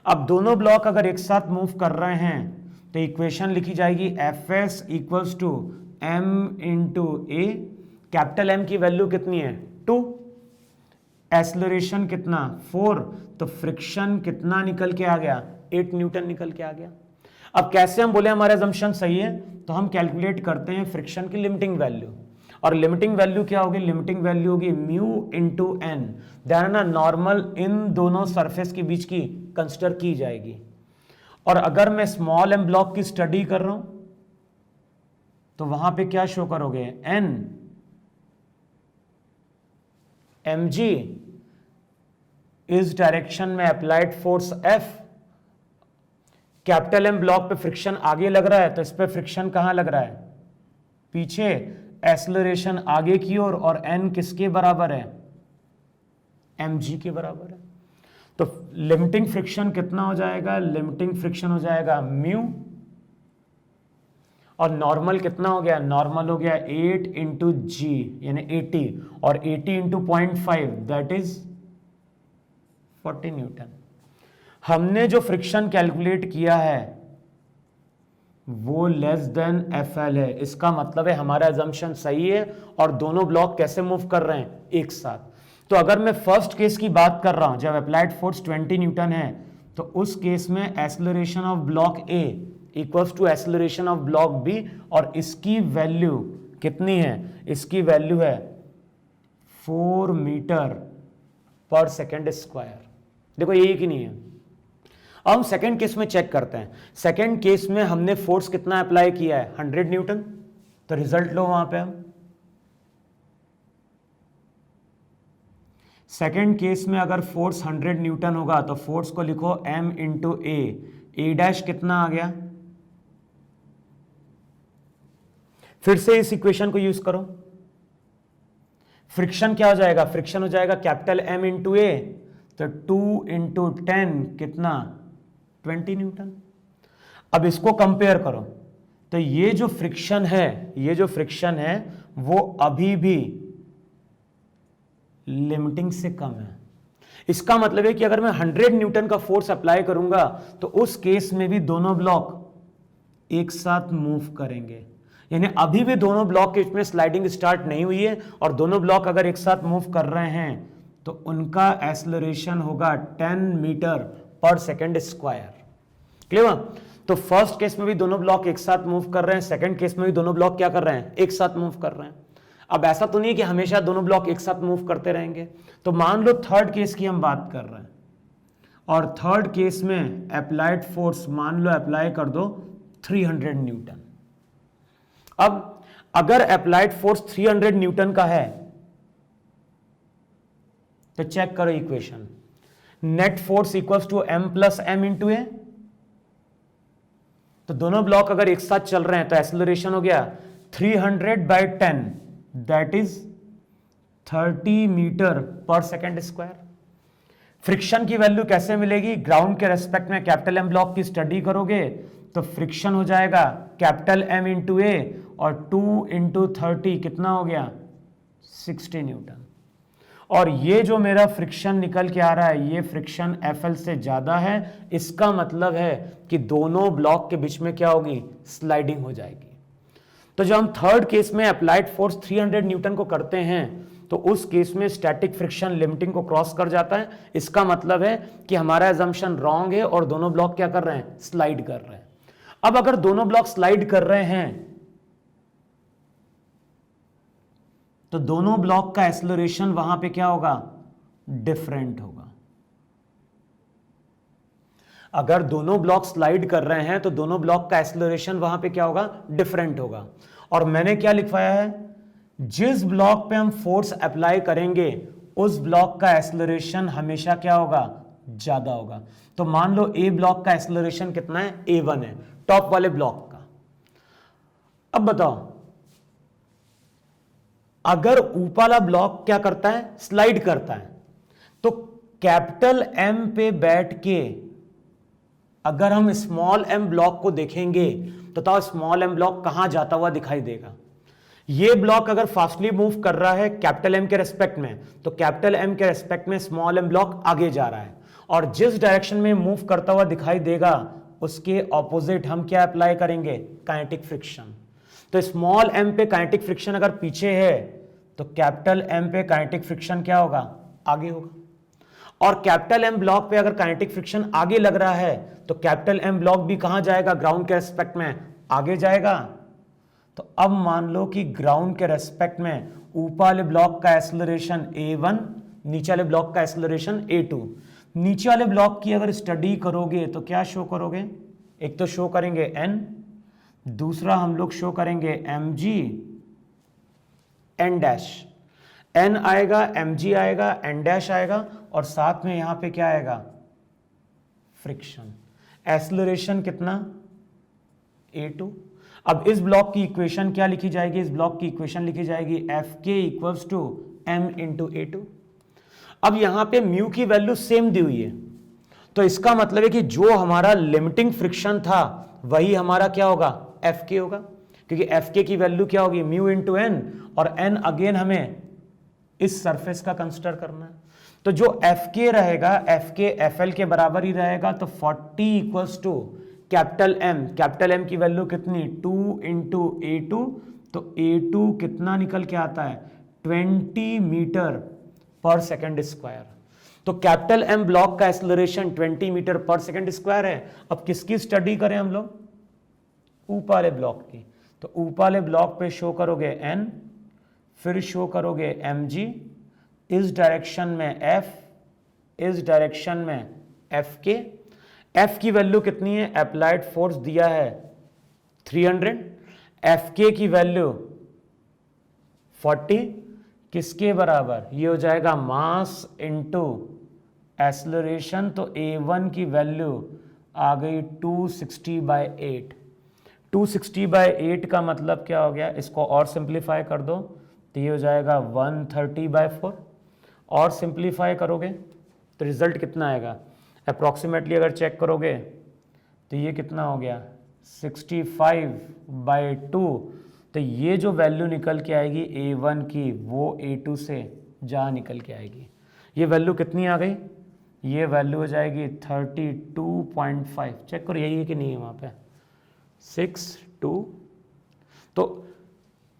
अब दोनों ब्लॉक अगर एक साथ मूव कर रहे हैं तो इक्वेशन लिखी जाएगी F S equals to M into A. Capital M की वैल्यू कितनी है 2, एक्सेलरेशन कितना 4, तो फ्रिक्शन कितना निकल के आ गया 8 न्यूटन निकल के आ गया। अब कैसे हम बोले हमारा असम्पशन सही है, तो हम कैलकुलेट करते हैं फ्रिक्शन की लिमिटिंग वैल्यू, और लिमिटिंग वैल्यू क्या होगी, लिमिटिंग वैल्यू होगी म्यू इंटू एन। ध्यान ना नॉर्मल इन दोनों सरफेस के बीच की कंसिडर की जाएगी। और अगर मैं स्मॉल एम ब्लॉक की स्टडी कर रहा हूं तो वहां पे क्या शो करोगे, एन एम जी इस डायरेक्शन में applied force F. Capital M block पे फ्रिक्शन आगे लग रहा है तो इस पे फ्रिक्शन कहां लग रहा है, पीछे, एक्सेलरेशन आगे की ओर, और एन किसके बराबर है, एम जी के बराबर है। तो लिमिटिंग फ्रिक्शन कितना हो जाएगा, लिमिटिंग फ्रिक्शन हो जाएगा म्यू, और नॉर्मल कितना हो गया, नॉर्मल हो गया 8 इंटू जी यानी 80, और 80 इंटू 0.5 दैट इज 40 न्यूटन। हमने जो फ्रिक्शन कैलकुलेट किया है वो लेस देन एफ एल है, इसका मतलब है हमारा असम्पशन सही है और दोनों ब्लॉक कैसे मूव कर रहे हैं, एक साथ। तो अगर मैं फर्स्ट केस की बात कर रहा हूं जब अप्लाइड फोर्स 20 न्यूटन है तो उस केस में acceleration of block A equals to acceleration of block B, और इसकी वैल्यू कितनी है, इसकी वैल्यू है 4 मीटर पर सेकेंड स्क्वायर। देखो यही कि नहीं है। अब हम सेकेंड केस में चेक करते हैं। सेकेंड केस में हमने फोर्स कितना अप्लाई किया है, 100 न्यूटन। तो रिजल्ट लो वहां पे हम। सेकेंड केस में अगर फोर्स 100 न्यूटन होगा तो फोर्स को लिखो m इंटू ए डैश कितना आ गया, फिर से इस इक्वेशन को यूज करो। फ्रिक्शन क्या हो जाएगा, फ्रिक्शन हो जाएगा कैपिटल M इंटू ए, तो 2 इंटू 10 कितना 20 न्यूटन। अब इसको कंपेयर करो तो ये जो फ्रिक्शन है, ये जो फ्रिक्शन है वो अभी भी लिमिटिंग से कम है। इसका मतलब है कि अगर मैं 100 न्यूटन का फोर्स अप्लाई करूंगा तो उस केस में भी दोनों ब्लॉक एक साथ मूव करेंगे, यानी अभी भी दोनों ब्लॉक के बीच में स्लाइडिंग स्टार्ट नहीं हुई है, और दोनों ब्लॉक अगर एक साथ मूव कर रहे हैं तो उनका एक्सेलरेशन होगा 10 मीटर पर सेकेंड स्क्वायर। क्लियर? तो फर्स्ट केस में भी दोनों ब्लॉक एक साथ मूव कर रहे हैं, सेकंड केस में भी दोनों ब्लॉक क्या कर रहे हैं, एक साथ मूव कर रहे हैं। अब ऐसा तो नहीं कि हमेशा दोनों ब्लॉक एक साथ मूव करते रहेंगे। तो मान लो थर्ड केस की हम बात कर रहे हैं, और थर्ड केस में अप्लाइड फोर्स मान लो अप्लाई कर दो 300 न्यूटन। अब अगर अप्लाइड फोर्स 300 न्यूटन का है तो चेक करो equation, net force equals to m plus M into A. तो दोनों ब्लॉक अगर एक साथ चल रहे हैं तो एक्सेलरेशन हो गया 300/10 दैट इज 30 मीटर पर सेकेंड स्क्वायर। फ्रिक्शन की वैल्यू कैसे मिलेगी, ग्राउंड के रेस्पेक्ट में कैपिटल एम ब्लॉक की स्टडी करोगे तो फ्रिक्शन हो जाएगा कैपिटल एम इंटू ए, और 2 इंटू 30 कितना हो गया 60 न्यूटन। और ये जो मेरा फ्रिक्शन निकल के आ रहा है ये फ्रिक्शन एफएल से ज्यादा है, इसका मतलब है कि दोनों ब्लॉक के बीच में क्या होगी, स्लाइडिंग हो जाएगी। तो जब हम थर्ड केस में अप्लाइड फोर्स 300 न्यूटन को करते हैं तो उस केस में स्टैटिक फ्रिक्शन लिमिटिंग को क्रॉस कर जाता है। इसका मतलब है कि हमारा एजम्पशन रॉन्ग है और दोनों ब्लॉक क्या कर रहे हैं, स्लाइड कर रहे हैं। अब अगर दोनों ब्लॉक स्लाइड कर रहे हैं तो दोनों ब्लॉक का एक्सेलरेशन वहां पे क्या होगा, डिफरेंट होगा। अगर दोनों ब्लॉक स्लाइड कर रहे हैं तो दोनों ब्लॉक का एक्सेलरेशन वहां पे क्या होगा, डिफरेंट होगा। और मैंने क्या लिखवाया है, जिस ब्लॉक पे हम फोर्स अप्लाई करेंगे उस ब्लॉक का एक्सेलरेशन हमेशा क्या होगा, ज्यादा होगा। तो मान लो ए ब्लॉक का एक्सेलरेशन कितना है, a1 है, टॉप वाले ब्लॉक का। अब बताओ अगर ऊपर वाला ब्लॉक क्या करता है, स्लाइड करता है, तो कैपिटल एम पे बैठ के अगर हम स्मॉल एम ब्लॉक को देखेंगे तो स्मॉल एम ब्लॉक कहां जाता हुआ दिखाई देगा। ये ब्लॉक अगर फास्टली मूव कर रहा है कैपिटल एम के रेस्पेक्ट में, तो कैपिटल एम के रेस्पेक्ट में स्मॉल एम ब्लॉक आगे जा रहा है, और जिस डायरेक्शन में मूव करता हुआ दिखाई देगा उसके ऑपोजिट हम क्या अप्लाई करेंगे, काइनेटिक फ्रिक्शन। तो स्मॉल एम पे काइनेटिक फ्रिक्शन अगर पीछे है तो कैपिटल एम पे काइनेटिक फ्रिक्शन क्या होगा, आगे होगा। और कैपिटल एम ब्लॉक पे अगर काइनेटिक फ्रिक्शन आगे लग रहा है तो कैपिटल एम ब्लॉक भी कहां जाएगा, ग्राउंड के रेस्पेक्ट में आगे जाएगा। तो अब मान लो कि ग्राउंड के रेस्पेक्ट में ऊपर वाले ब्लॉक का एक्सेलरेशन a1, नीचे वाले ब्लॉक का एक्सेलरेशन a2। नीचे वाले ब्लॉक की अगर स्टडी करोगे तो क्या शो करोगे, एक तो शो करेंगे n, दूसरा हम लोग शो करेंगे mg n डैश, n आएगा, mg आएगा, n डैश आएगा, और साथ में यहां पे क्या आएगा, फ्रिक्शन। एक्सेलरेशन कितना, a2। अब इस ब्लॉक की इक्वेशन क्या लिखी जाएगी, इस ब्लॉक की इक्वेशन लिखी जाएगी Fk equals to m into a2। अब यहां पे म्यू की वैल्यू सेम दी हुई है, तो इसका मतलब है कि जो हमारा लिमिटिंग फ्रिक्शन था वही हमारा क्या होगा, Fk होगा, क्योंकि Fk की वैल्यू क्या होगी, म्यू इंटू एन, और n अगेन हमें इस सरफेस का कंसिडर करना है। तो जो Fk रहेगा, Fk Fl के बराबर ही रहेगा, तो 40 इक्वल्स टू कैपिटल एम की वैल्यू कितनी, 2 इंटू a2, तो a2 कितना निकल के आता है, 20 मीटर पर सेकेंड स्क्वायर। तो कैपिटल एम ब्लॉक का एक्सेलरेशन 20 मीटर पर सेकेंड स्क्वायर है। अब किसकी स्टडी करें हम लोग, ऊपर वाले ब्लॉक की। तो ऊपर वाले ब्लॉक पे शो करोगे n, फिर शो करोगे mg, इस डायरेक्शन में f, इस डायरेक्शन में fk। f की वैल्यू कितनी है, अप्लाइड फोर्स दिया है 300, fk की वैल्यू 40, किसके बराबर, ये हो जाएगा मास इनटू एक्सेलरेशन। तो a1 की वैल्यू आ गई 260/8। 260/8 का मतलब क्या हो गया, इसको और सिंप्लीफाई कर दो तो ये हो जाएगा 130/4, और सिंप्लीफाई करोगे तो रिजल्ट कितना आएगा, अप्रॉक्सीमेटली अगर चेक करोगे तो ये कितना हो गया 65/2। तो ये जो वैल्यू निकल के आएगी a1 की वो a2 से जहाँ निकल के आएगी, ये वैल्यू कितनी आ गई, ये वैल्यू हो जाएगी 32.5। चेक करो यही है कि नहीं है वहाँ पे 62। तो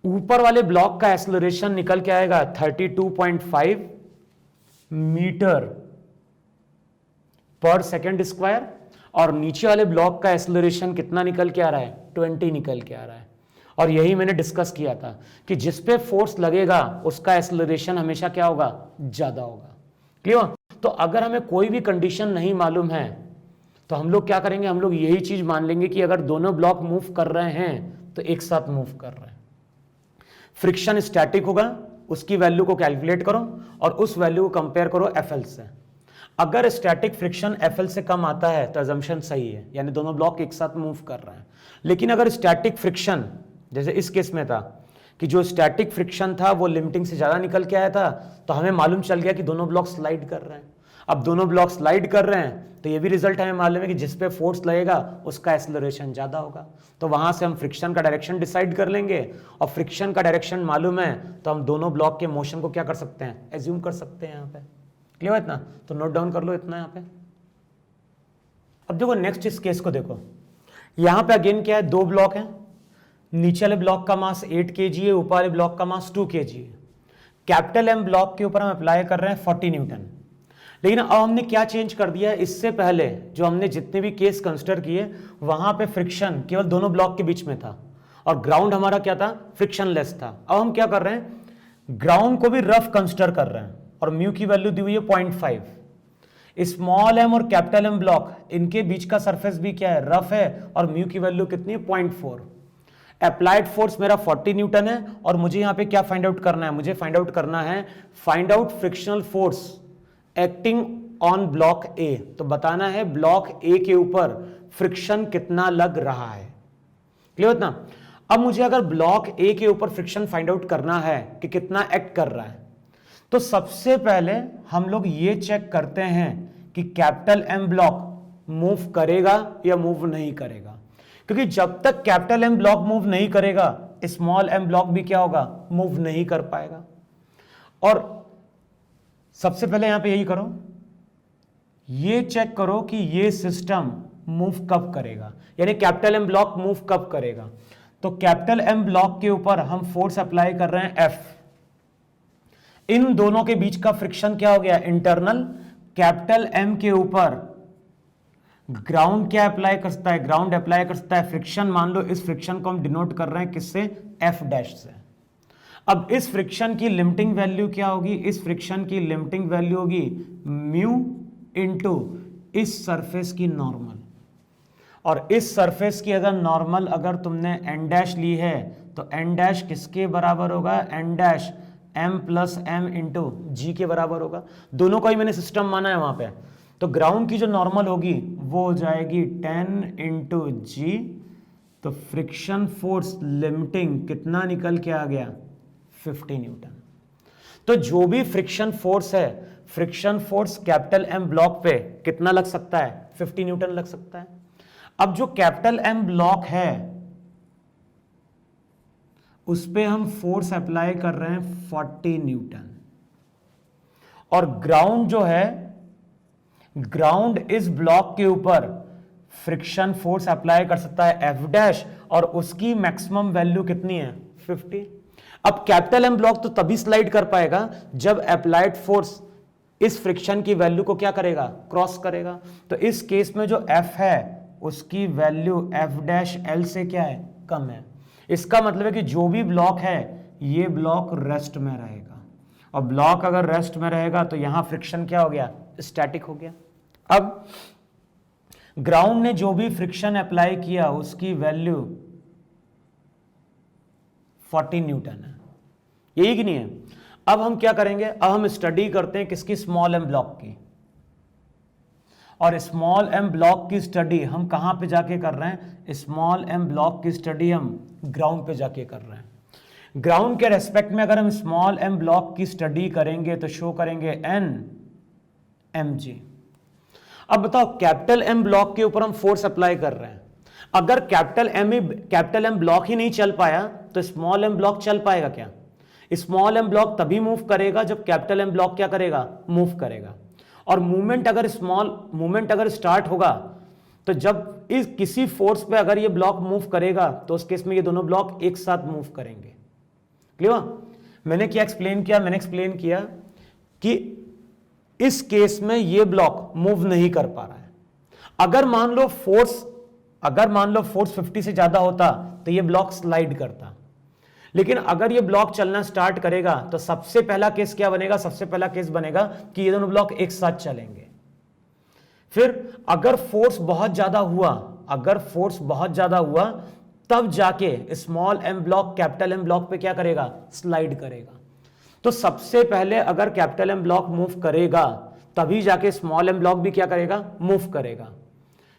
ऊपर वाले ब्लॉक का एक्सेलरेशन निकल के आएगा 32.5 मीटर पर सेकेंड स्क्वायर, और नीचे वाले ब्लॉक का एक्सेलरेशन कितना निकल के आ रहा है, 20 निकल के आ रहा है। और यही मैंने डिस्कस किया था कि जिस पे फोर्स लगेगा उसका एक्सेलरेशन हमेशा क्या होगा, ज्यादा होगा। क्लियर। तो अगर हमें कोई भी कंडीशन नहीं मालूम है तो हम लोग क्या करेंगे, हम लोग यही चीज मान लेंगे कि अगर दोनों ब्लॉक मूव कर रहे हैं तो एक साथ मूव कर रहे हैं। फ्रिक्शन स्टैटिक होगा, उसकी वैल्यू को कैलकुलेट करो और उस वैल्यू को कंपेयर करो एफएल से। अगर स्टैटिक फ्रिक्शन एफएल से कम आता है तो अजम्पशन सही है, यानी दोनों ब्लॉक एक साथ मूव कर रहे हैं। लेकिन अगर स्टैटिक फ्रिक्शन जैसे इस केस में था कि जो स्टैटिक फ्रिक्शन था वो लिमिटिंग से ज्यादा निकल के आया था, तो हमें मालूम चल गया कि दोनों ब्लॉक स्लाइड कर रहे हैं। अब दोनों ब्लॉक स्लाइड कर रहे हैं तो ये भी रिजल्ट हमें मालूम है कि जिस पे फोर्स लगेगा उसका एक्सेलरेशन ज्यादा होगा। तो वहां से हम फ्रिक्शन का डायरेक्शन डिसाइड कर लेंगे, और फ्रिक्शन का डायरेक्शन मालूम है तो हम दोनों ब्लॉक के मोशन को क्या कर सकते हैं, एज्यूम कर सकते हैं। यहाँ पे क्लियर है इतना, तो नोट डाउन कर लो इतना यहाँ पे। अब देखो नेक्स्ट इस केस को देखो, यहाँ पे अगेन क्या है, दो ब्लॉक हैं, नीचे वाले ब्लॉक का मास 8 kg है, ऊपर वाले ब्लॉक का मास 2 kg है। कैपिटल एम ब्लॉक के ऊपर हम अप्लाई कर रहे हैं 40 न्यूटन। लेकिन अब हमने क्या चेंज कर दिया है, इससे पहले जो हमने जितने भी केस कंसिडर किए वहां पे फ्रिक्शन केवल दोनों ब्लॉक के बीच में था और ग्राउंड हमारा क्या था, फ्रिक्शनलेस था। अब हम क्या कर रहे हैं, ग्राउंड को भी रफ कंसिडर कर रहे हैं और म्यू की वैल्यू दी हुई है 0.5। स्मॉल एम और कैपिटल एम ब्लॉक इनके बीच का सरफेस भी क्या है, रफ है और म्यू की वैल्यू कितनी है, 0.4। अप्लाइड फोर्स मेरा 40 न्यूटन है और मुझे यहां पे क्या फाइंड आउट करना है, मुझे फाइंड आउट करना है find out frictional force acting on block ए। तो बताना है ब्लॉक ए के ऊपर फ्रिक्शन कितना लग रहा है। क्लियर होता ना। अब मुझे अगर ब्लॉक ए के ऊपर फ्रिक्शन फाइंड आउट करना है कि कितना एक्ट कर रहा है, तो सबसे पहले हम लोग ये चेक करते हैं कि कैपिटल एम ब्लॉक मूव करेगा या मूव नहीं करेगा, क्योंकि जब तक कैपिटल एम ब्लॉक मूव नहीं करेगा स्मॉल एम ब्लॉक भी क्या होगा, मूव नहीं कर पाएगा। और सबसे पहले यहां पे यही करो, ये चेक करो कि ये सिस्टम मूव कब करेगा, यानी कैपिटल एम ब्लॉक मूव कब करेगा। तो कैपिटल एम ब्लॉक के ऊपर हम फोर्स अप्लाई कर रहे हैं एफ। इन दोनों के बीच का फ्रिक्शन क्या हो गया, इंटरनल। कैपिटल एम के ऊपर ग्राउंड क्या अप्लाई कर सकता है, ग्राउंड अप्लाई कर सकता है फ्रिक्शन। मान लो इस फ्रिक्शन को हम डिनोट कर रहे हैं किससे, एफ डैश से। अब इस फ्रिक्शन की लिमिटिंग वैल्यू क्या होगी, इस फ्रिक्शन की लिमिटिंग वैल्यू होगी म्यू इनटू इस सरफेस की नॉर्मल। और इस सरफेस की अगर नॉर्मल अगर तुमने एन डैश ली है तो एन डैश किसके बराबर होगा, N dash M plus M into G के बराबर होगा। दोनों का ही मैंने सिस्टम माना है वहां पे। तो ग्राउंड की जो नॉर्मल होगी वो हो जाएगी 10 इंटू जी। तो फ्रिक्शन फोर्स लिमिटिंग कितना निकल के आ गया, 50 न्यूटन। तो जो भी फ्रिक्शन फोर्स है, friction force capital M block पे कितना लग सकता है, 50 न्यूटन लग सकता है। अब जो कैपिटल एम ब्लॉक है उस पे हम फोर्स अप्लाई कर रहे हैं 40 न्यूटन। और ग्राउंड जो है, ग्राउंड इस ब्लॉक के ऊपर फ्रिक्शन फोर्स अप्लाई कर सकता है एफ डैश, और उसकी मैक्सिमम वैल्यू कितनी है, 50। अब कैपिटल एम ब्लॉक तो तभी स्लाइड कर पाएगा जब अप्लाइड फोर्स इस फ्रिक्शन की वैल्यू को क्या करेगा, क्रॉस करेगा। तो इस केस में जो एफ है उसकी वैल्यू एफ डैश एल से क्या है, कम है। इसका मतलब है कि जो भी ब्लॉक है ये ब्लॉक रेस्ट में रहेगा, और ब्लॉक अगर रेस्ट में रहेगा तो यहां फ्रिक्शन क्या हो गया, स्टैटिक हो गया। अब ग्राउंड ने जो भी फ्रिक्शन अप्लाई किया उसकी वैल्यू 40 न्यूटन है, यही कि नहीं है। अब हम क्या करेंगे, अब हम स्टडी करते हैं किसकी, स्मॉल एम ब्लॉक की। और स्मॉल एम ब्लॉक की स्टडी हम कहां पे जाके कर रहे हैं, स्मॉल एम ब्लॉक की स्टडी हम ग्राउंड पे जाके कर रहे हैं। ग्राउंड के रेस्पेक्ट में अगर हम स्मॉल एम ब्लॉक की स्टडी करेंगे तो शो करेंगे एन एम जी। अब बताओ कैपिटल एम ब्लॉक के ऊपर हम फोर्स अप्लाई कर रहे हैं, अगर कैपिटल एम ब्लॉक ही नहीं चल पाया तो स्मॉल एम ब्लॉक चल पाएगा क्या। स्मॉल एम ब्लॉक तभी मूव करेगा जब कैपिटल एम ब्लॉक क्या करेगा, मूव करेगा। और मूवमेंट अगर स्टार्ट होगा तो जब इस किसी फोर्स पे अगर ये ब्लॉक मूव करेगा तो उस केस में ये दोनों ब्लॉक एक साथ मूव करेंगे। क्लियर। मैंने क्या एक्सप्लेन किया, मैंने एक्सप्लेन किया कि इस केस में ये ब्लॉक मूव नहीं कर पा रहा है। अगर मान लो फोर्स 50 से ज्यादा होता तो ये ब्लॉक स्लाइड करता, लेकिन अगर ये ब्लॉक चलना स्टार्ट करेगा तो सबसे पहला केस क्या बनेगा, सबसे पहला केस बनेगा कि ये दोनों ब्लॉक एक साथ चलेंगे। फिर अगर फोर्स बहुत ज्यादा हुआ तब जाके small M block capital M block पे क्या करेगा, स्लाइड करेगा। तो सबसे पहले अगर कैपिटल एम ब्लॉक मूव करेगा तभी जाके स्मॉल एम ब्लॉक भी क्या करेगा, मूव करेगा।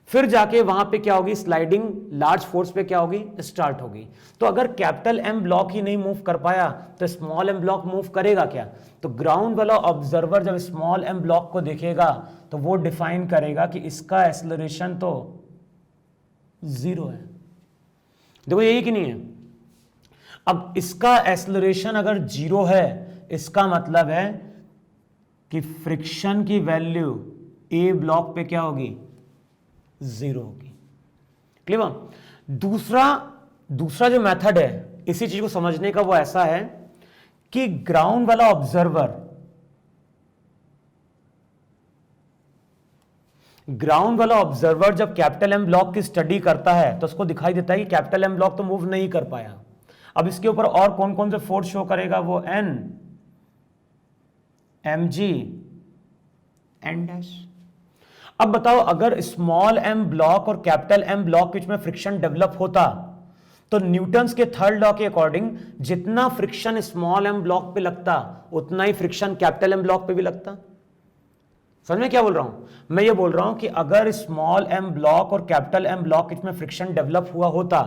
फिर जाके वहां पे क्या होगी, स्लाइडिंग लार्ज फोर्स पे क्या होगी, स्टार्ट होगी। तो अगर कैपिटल एम ब्लॉक ही नहीं मूव कर पाया तो स्मॉल एम ब्लॉक मूव करेगा क्या। तो ग्राउंड वाला ऑब्जर्वर जब स्मॉल एम ब्लॉक को देखेगा तो वो डिफाइन करेगा कि इसका एक्सेलरेशन तो 0 है। देखो यही कि नहीं है। अब इसका एक्सेलरेशन अगर 0 है इसका मतलब है कि फ्रिक्शन की वैल्यू ए ब्लॉक पे क्या होगी, 0 होगी। क्लियर। दूसरा दूसरा जो मेथड है इसी चीज को समझने का वो ऐसा है कि ग्राउंड वाला ऑब्जर्वर जब कैपिटल एम ब्लॉक की स्टडी करता है तो उसको दिखाई देता है कि कैपिटल एम ब्लॉक तो मूव नहीं कर पाया। अब इसके ऊपर और कौन कौन से फोर्स शो करेगा, वो N, M G, N dash. अब बताओ अगर स्मॉल एम ब्लॉक और कैपिटल एम ब्लॉक के बीच में फ्रिक्शन डेवलप होता तो न्यूटन्स के थर्ड लॉ के अकॉर्डिंग जितना फ्रिक्शन स्मॉल एम ब्लॉक पे लगता उतना ही फ्रिक्शन कैपिटल एम ब्लॉक पे भी लगता। समझ में क्या बोल रहा हूं? मैं ये बोल रहा हूं कि अगर स्मॉल एम ब्लॉक और कैपिटल एम ब्लॉक के बीच में फ्रिक्शन डेवलप हुआ होता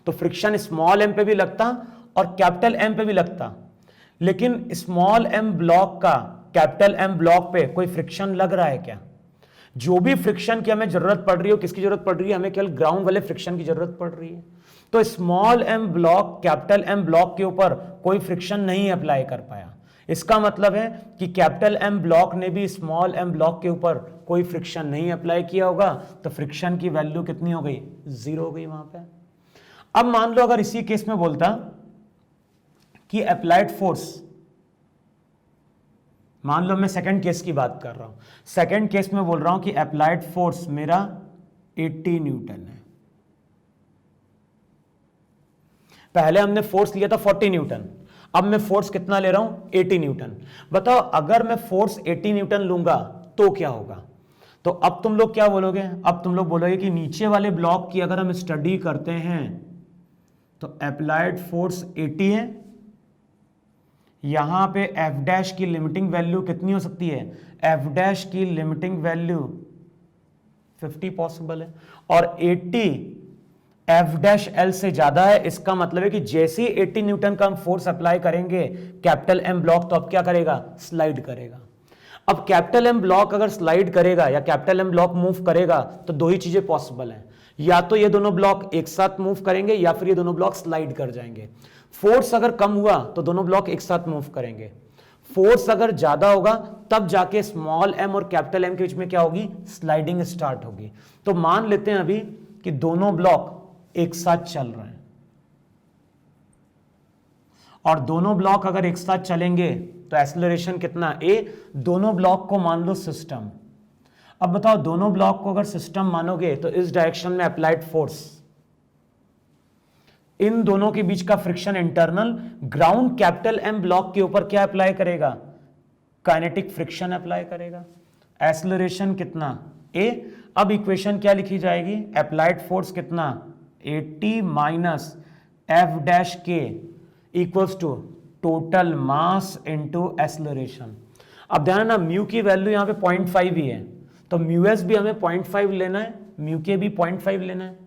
तो फ्रिक्शन स्मॉल एम पे भी लगता और कैपिटल एम पे भी लगता, लेकिन स्मॉल एम ब्लॉक का कैपिटल एम ब्लॉक पे कोई फ्रिक्शन लग रहा है क्या? जो भी फ्रिक्शन की हमें जरूरत पड़ रही है, किसकी जरूरत पड़ रही है? हमें केवल ग्राउंड वाले फ्रिक्शन की जरूरत पड़ रही है। तो small M block capital M block के ऊपर कोई फ्रिक्शन नहीं अप्लाई कर पाया। इसका मतलब है कि कैपिटल एम ब्लॉक ने भी स्मॉल एम ब्लॉक के ऊपर कोई फ्रिक्शन नहीं अप्लाई किया होगा, तो फ्रिक्शन की वैल्यू कितनी हो गई? 0 हो गई वहां पे। अब मान लो अगर इसी केस में बोलता कि अप्लाइड फोर्स, मान लो मैं सेकंड केस की बात कर रहा हूं, सेकंड केस में बोल रहा हूं कि अप्लाइड फोर्स मेरा 80 न्यूटन है। पहले हमने फोर्स लिया था 40 न्यूटन, अब मैं फोर्स कितना ले रहा हूं? 80 न्यूटन। बताओ अगर मैं फोर्स 80 न्यूटन लूंगा तो क्या होगा? तो अब तुम लोग क्या बोलोगे? अब तुम लोग बोलोगे कि नीचे वाले ब्लॉक की अगर हम स्टडी करते हैं तो अप्लाइड फोर्स 80 है, यहां पे एफ डैश की लिमिटिंग वैल्यू कितनी हो सकती है? एफ डैश की लिमिटिंग वैल्यू 50 पॉसिबल है, और 80 एफ डैश एल से ज्यादा है। इसका मतलब है कि जैसे ही 80 न्यूटन का हम फोर्स अप्लाई करेंगे कैपिटल एम ब्लॉक तो अब क्या करेगा? स्लाइड करेगा। अब कैपिटल एम ब्लॉक अगर स्लाइड करेगा या कैपिटल एम ब्लॉक मूव करेगा तो दो ही चीजें पॉसिबल हैं, या तो ये दोनों ब्लॉक एक साथ मूव करेंगे या फिर ये दोनों ब्लॉक स्लाइड कर जाएंगे। फोर्स अगर कम हुआ तो दोनों ब्लॉक एक साथ मूव करेंगे, फोर्स अगर ज्यादा होगा तब जाके स्मॉल एम और कैपिटल एम के बीच में क्या होगी? स्लाइडिंग स्टार्ट होगी। तो मान लेते हैं अभी कि दोनों ब्लॉक एक साथ चल रहे हैं, और दोनों ब्लॉक अगर एक साथ चलेंगे तो एक्सेलरेशन कितना? ए। दोनों ब्लॉक को मान लो सिस्टम। अब बताओ दोनों ब्लॉक को अगर सिस्टम मानोगे तो इस डायरेक्शन में अप्लाइड फोर्स, इन दोनों के बीच का friction internal, ground capital M block के ऊपर क्या अप्लाई करेगा? काइनेटिक फ्रिक्शन अप्लाई करेगा। एक्सेलरेशन कितना? ए। अब इक्वेशन क्या लिखी जाएगी? अप्लाइड फोर्स कितना? 80 minus F dash K equals to total mass into acceleration. अब ध्यान है ना, म्यू की वैल्यू यहां पे 0.5 ही है, तो म्यू एस भी हमें 0.5 लेना है, म्यू के भी 0.5 लेना है।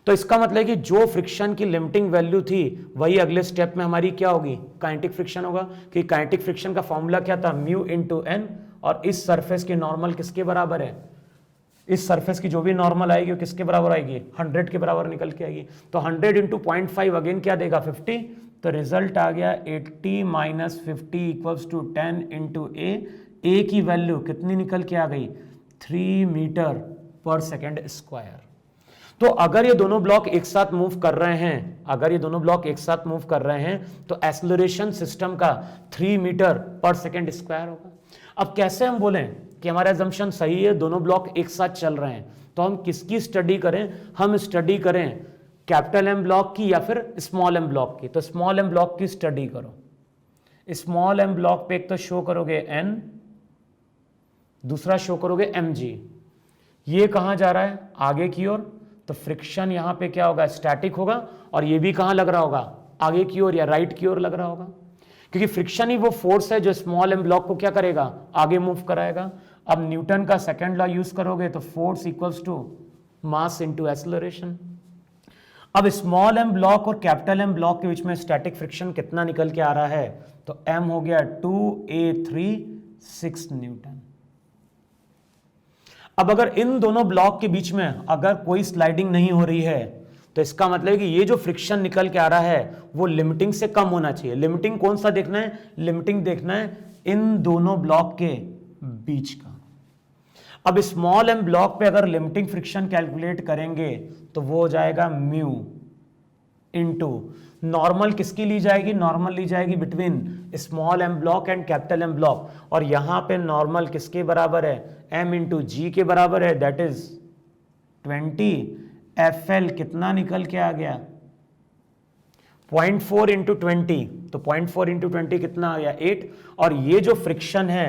तो इसका मतलब है कि जो फ्रिक्शन की लिमिटिंग वैल्यू थी वही अगले स्टेप में हमारी क्या होगी? काइनेटिक फ्रिक्शन होगा। कि काइनेटिक फ्रिक्शन का फॉर्मूला क्या था? म्यू इनटू एन, और इस सरफेस की नॉर्मल किसके बराबर है? इस सरफेस की जो भी नॉर्मल आएगी वो किसके बराबर आएगी? 100 के बराबर निकल के आएगी। तो 100 इंटू 0.5 अगेन क्या देगा? 50। तो रिजल्ट आ गया 80 माइनस 50 इक्वल्स टू 10 इंटू ए की वैल्यू कितनी निकल के आ गई? 3 मीटर पर सेकेंड स्क्वायर। तो अगर ये दोनों ब्लॉक एक साथ मूव कर रहे हैं, अगर ये दोनों ब्लॉक एक साथ मूव कर रहे हैं तो एक्सेलरेशन सिस्टम का 3 मीटर पर सेकेंड स्क्वायर होगा। अब कैसे हम बोलें कि हमारा अजम्पशन सही है, दोनों ब्लॉक एक साथ चल रहे हैं, तो हम किसकी स्टडी करें? हम स्टडी करें कैपिटल एम ब्लॉक की या फिर स्मॉल एम ब्लॉक की? तो स्मॉल एम ब्लॉक की स्टडी करो। स्मॉल एम ब्लॉक पे एक तो शो करोगे एन, दूसरा शो करोगे एम जी। ये कहां जा रहा है? आगे की ओर। तो फ्रिक्शन यहां पे क्या होगा? स्टैटिक होगा। और ये भी कहां लग रहा होगा? आगे की ओर या राइट की ओर लग रहा होगा, क्योंकि फ्रिक्शन ही वो फोर्स है जो स्मॉल एम ब्लॉक को क्या करेगा? आगे मूव कराएगा। अब न्यूटन का सेकंड लॉ यूज करोगे तो force equals to mass into acceleration. अब स्मॉल एम ब्लॉक और कैपिटल एम ब्लॉक के बीच में स्टैटिक फ्रिक्शन कितना निकल के आ रहा है? तो एम हो गया 2a3 6 न्यूटन। अब अगर इन दोनों ब्लॉक के बीच में अगर कोई स्लाइडिंग नहीं हो रही है तो इसका मतलब है कि ये जो फ्रिक्शन निकल के आ रहा है वो लिमिटिंग से कम होना चाहिए। लिमिटिंग कौन सा देखना है? लिमिटिंग देखना है इन दोनों ब्लॉक के बीच का। अब स्मॉल एम ब्लॉक पे अगर लिमिटिंग फ्रिक्शन कैलकुलेट करेंगे तो वो हो जाएगा म्यू इंटू नॉर्मल किसकी ली जाएगी, नॉर्मल ली जाएगी between small M block and capital M block, और यहां पे नॉर्मल किसके बराबर है, m इंटू जी के बराबर है, दैट इज 20 FL कितना निकल के आ गया 0.4 इंटू 20, तो 0.4 इंटू 20 कितना आ गया 8, और ये जो फ्रिक्शन है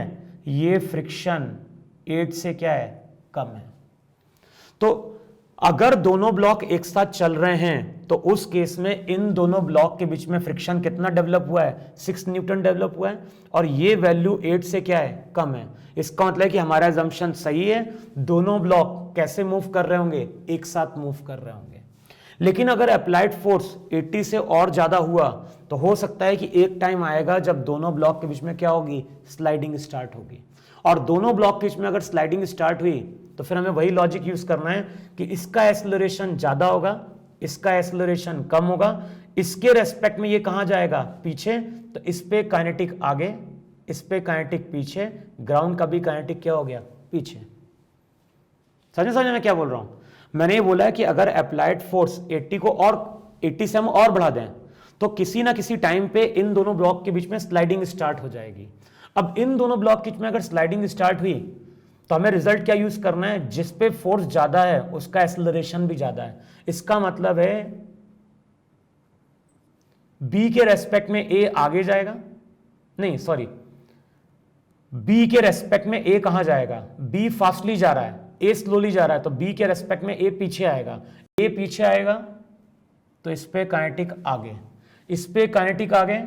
ये फ्रिक्शन 8 से क्या है, कम है। तो अगर दोनों ब्लॉक एक साथ चल रहे हैं तो उस केस में इन दोनों ब्लॉक के बीच में फ्रिक्शन कितना डेवलप हुआ है, 6 न्यूटन डेवलप हुआ है, और ये वैल्यू 8 से क्या है, कम है। इसका मतलब है कि हमारा assumption सही है, दोनों ब्लॉक कैसे मूव कर रहे होंगे, एक साथ मूव कर रहे होंगे। लेकिन अगर अप्लाइड फोर्स 80 से और ज्यादा हुआ तो हो सकता है कि एक टाइम आएगा जब दोनों ब्लॉक के बीच में क्या होगी, स्लाइडिंग स्टार्ट होगी, और दोनों ब्लॉक के बीच में अगर स्लाइडिंग स्टार्ट हुई तो फिर हमें वही लॉजिक यूज करना है कि इसका एक्सेलरेशन ज्यादा होगा, इसका एक्सेलरेशन कम होगा, इसके रेस्पेक्ट में ये कहां जाएगा, पीछे, तो इस पे काइनेटिक आगे, इस पे काइनेटिक पीछे, ग्राउंड का भी काइनेटिक क्या हो गया, पीछे। समझ मैं क्या बोल रहा हूं, मैंने ये बोला है कि अगर अप्लाइड फोर्स 80 को और 80 से हम और बढ़ा दें तो किसी ना किसी टाइम पे इन दोनों ब्लॉक के बीच में स्लाइडिंग स्टार्ट हो जाएगी। अब इन दोनों ब्लॉक के बीच में अगर स्लाइडिंग स्टार्ट हुई तो हमें रिजल्ट क्या यूज करना है, जिस पे फोर्स ज्यादा है उसका एक्सेलरेशन भी ज्यादा है। इसका मतलब है बी के रेस्पेक्ट में ए आगे जाएगा, नहीं सॉरी, बी के रेस्पेक्ट में ए कहां जाएगा, बी फास्टली जा रहा है, ए स्लोली जा रहा है, तो बी के रेस्पेक्ट में ए पीछे आएगा, ए पीछे आएगा तो इस पे काइनेटिक आगे, इस पे काइनेटिक आगे,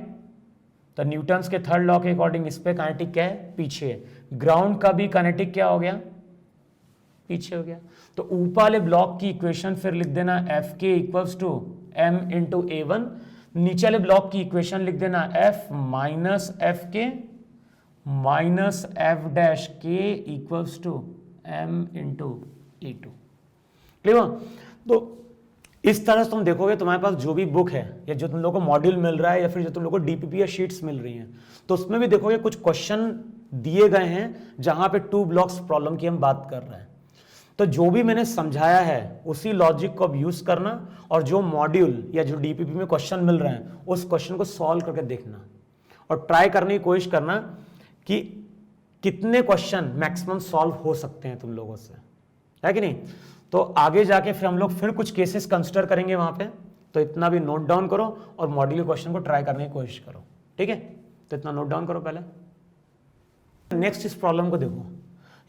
तो न्यूटन्स के थर्ड लॉ के अकॉर्डिंग इस पे काइनेटिक क्या है, पीछे, ग्राउंड का भी काइनेटिक क्या हो गया, पीछे हो गया। तो ऊपर वाले ब्लॉक की इक्वेशन फिर लिख देना एफ के equals to M into A one, नीचे वाले ब्लॉक की इक्वेशन लिख देना F minus F K minus F dash K equals to M into A two. Clear? तो इस तरह से तुम देखोगे तुम्हारे पास जो भी बुक है या जो तुम लोगों को मॉड्यूल मिल रहा है या फिर जो तुम लोगों को डीपीपी या शीट्स मिल रही हैं, तो उसमें भी देखोगे कुछ क्वेश्चन दिए गए हैं जहां पे 2 ब्लॉक्स प्रॉब्लम की हम बात कर रहे हैं। तो जो भी मैंने समझाया है उसी लॉजिक को अब यूज करना, और जो मॉड्यूल या जो डीपीपी में क्वेश्चन मिल रहे हैं उस क्वेश्चन को सॉल्व करके देखना और ट्राई करने की कोशिश करना कि कितने क्वेश्चन मैक्सिमम सॉल्व हो सकते हैं तुम लोगों से, है कि नहीं। तो आगे जाके फिर हम लोग फिर कुछ केसेस कंसिडर करेंगे वहां पे, तो इतना भी नोट डाउन करो और मॉड्यूल क्वेश्चन को ट्राई करने की कोशिश करो, ठीक है। तो इतना नोट डाउन करो पहले। नेक्स्ट इस प्रॉब्लम को देखो,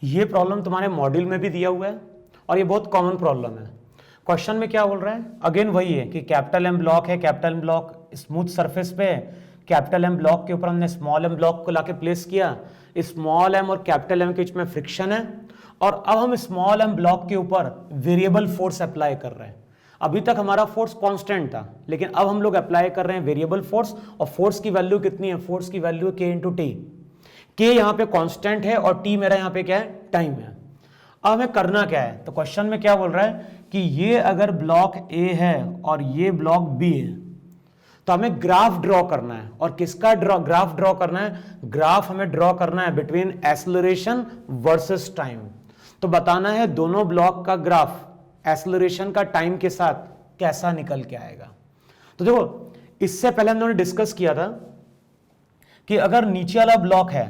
ये प्रॉब्लम तुम्हारे मॉड्यूल में भी दिया हुआ है और ये बहुत कॉमन प्रॉब्लम है। क्वेश्चन में क्या बोल रहा है, अगेन वही है कि कैपिटल एम ब्लॉक है, capital M block smooth surface पे है, कैपिटल एम ब्लॉक के ऊपर हमने स्मॉल एम ब्लॉक को लाके प्लेस किया, स्मॉल एम और कैपिटल एम के बीच में फ्रिक्शन है, और अब हम स्मॉल एम ब्लॉक के ऊपर वेरिएबल फोर्स अप्लाई कर रहे हैं। अभी तक हमारा फोर्स कांस्टेंट था, लेकिन अब हम लोग अप्लाई कर रहे हैं वेरिएबल फोर्स, और फोर्स की वैल्यू कितनी है, फोर्स की वैल्यू के इंटू टी, के यहाँ पे कांस्टेंट है और टी मेरा यहाँ पे क्या है, टाइम है। अब हमें करना क्या है, तो क्वेश्चन में क्या बोल रहा है कि ये अगर ब्लॉक ए है और ये ब्लॉक बी है तो हमें ग्राफ ड्रॉ करना है, और किसका ग्राफ ड्रॉ करना है, ग्राफ हमें ड्रॉ करना है बिटवीन एक्सेलरेशन वर्सेस टाइम। तो बताना है दोनों ब्लॉक का ग्राफ एक्सेलरेशन का टाइम के साथ कैसा निकल के आएगा। तो देखो, इससे पहले हम लोगों ने डिस्कस किया था कि अगर नीचे वाला ब्लॉक है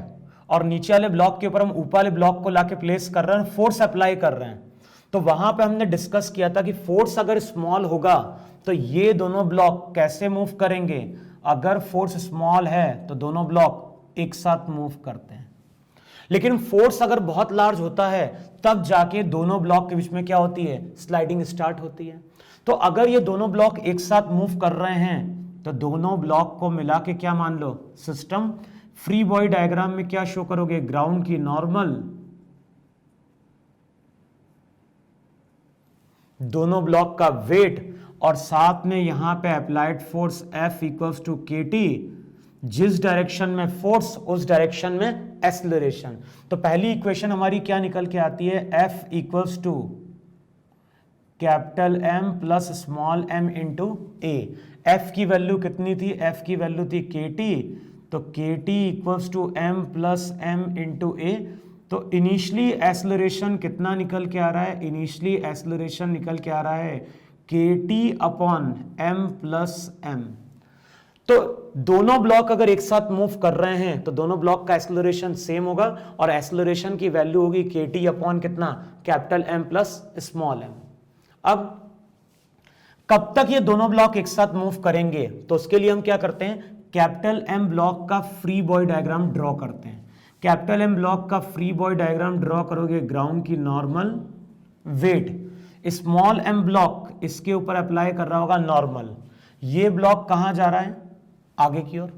और नीचे वाले ब्लॉक के ऊपर हम ऊपर वाले ब्लॉक को लाके प्लेस कर रहे हैं, फोर्स अप्लाई कर रहे हैं, तो वहां पे हमने डिस्कस किया था कि फोर्स अगर स्मॉल होगा तो ये दोनों ब्लॉक कैसे मूव करेंगे, अगर फोर्स स्मॉल है तो दोनों ब्लॉक एक साथ मूव करते हैं, लेकिन फोर्स अगर बहुत लार्ज होता है तब जाके दोनों ब्लॉक के बीच में क्या होती है, स्लाइडिंग स्टार्ट होती है। तो अगर ये दोनों ब्लॉक एक साथ मूव कर रहे हैं तो दोनों ब्लॉक को मिला के क्या मान लो, सिस्टम। फ्री बॉडी डायग्राम में क्या शो करोगे, ग्राउंड की नॉर्मल, दोनों ब्लॉक का वेट, और साथ में यहां पे applied force F equals to KT, जिस डायरेक्शन में फोर्स उस डायरेक्शन में एक्सेलरेशन। तो पहली इक्वेशन हमारी क्या निकल के आती है, F equals to capital M plus small m into A। F की वैल्यू कितनी थी, F की वैल्यू थी KT, तो KT equals to M plus m into A। तो इनिशियली एक्सेलरेशन कितना निकल के आ रहा है, इनिशियली एक्सेलरेशन निकल के आ रहा है kt upon m plus m। तो दोनों ब्लॉक अगर एक साथ मूव कर रहे हैं तो दोनों ब्लॉक का एक्सेलरेशन सेम होगा और एक्सेलरेशन की वैल्यू होगी kt अपॉन कितना, capital M plus small m। अब कब तक ये दोनों ब्लॉक एक साथ मूव करेंगे, तो उसके लिए हम क्या करते हैं, कैपिटल M ब्लॉक का फ्री बॉडी डायग्राम ड्रॉ करते हैं। कैपिटल M ब्लॉक का फ्री बॉडी डायग्राम ड्रॉ करोगे, ग्राउंड की normal, weight, small m block इसके ऊपर अप्लाई कर रहा होगा नॉर्मल। ये ब्लॉक कहां जा रहा है, आगे की ओर,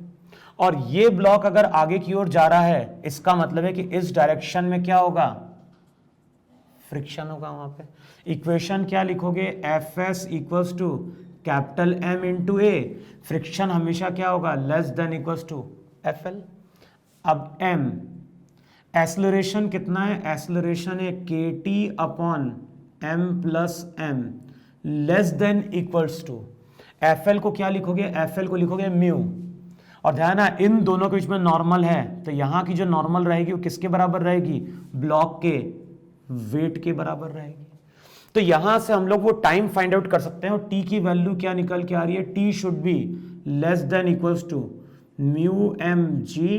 और ये ब्लॉक अगर आगे की ओर जा रहा है इसका मतलब है कि इस डायरेक्शन में क्या होगा, फ्रिक्शन होगा वहां पे। इक्वेशन क्या लिखोगे, Fs equals to capital M into A, friction हमेशा क्या होगा, less than equals to Fl। अब M एक्सेलरेशन कितना है, एक्सेलरेशन है kt upon m plus m less than equals to Fl को क्या लिखोगे, Fl को लिखोगे म्यू। और ध्यान है इन दोनों के बीच में नॉर्मल है तो यहां की जो नॉर्मल रहेगी वो किसके बराबर रहेगी, ब्लॉक के वेट के बराबर रहेगी। तो यहां से हम लोग वो टाइम फाइंड आउट कर सकते हैं और t की वैल्यू क्या निकल के आ रही है, t should be less than equals to mu M G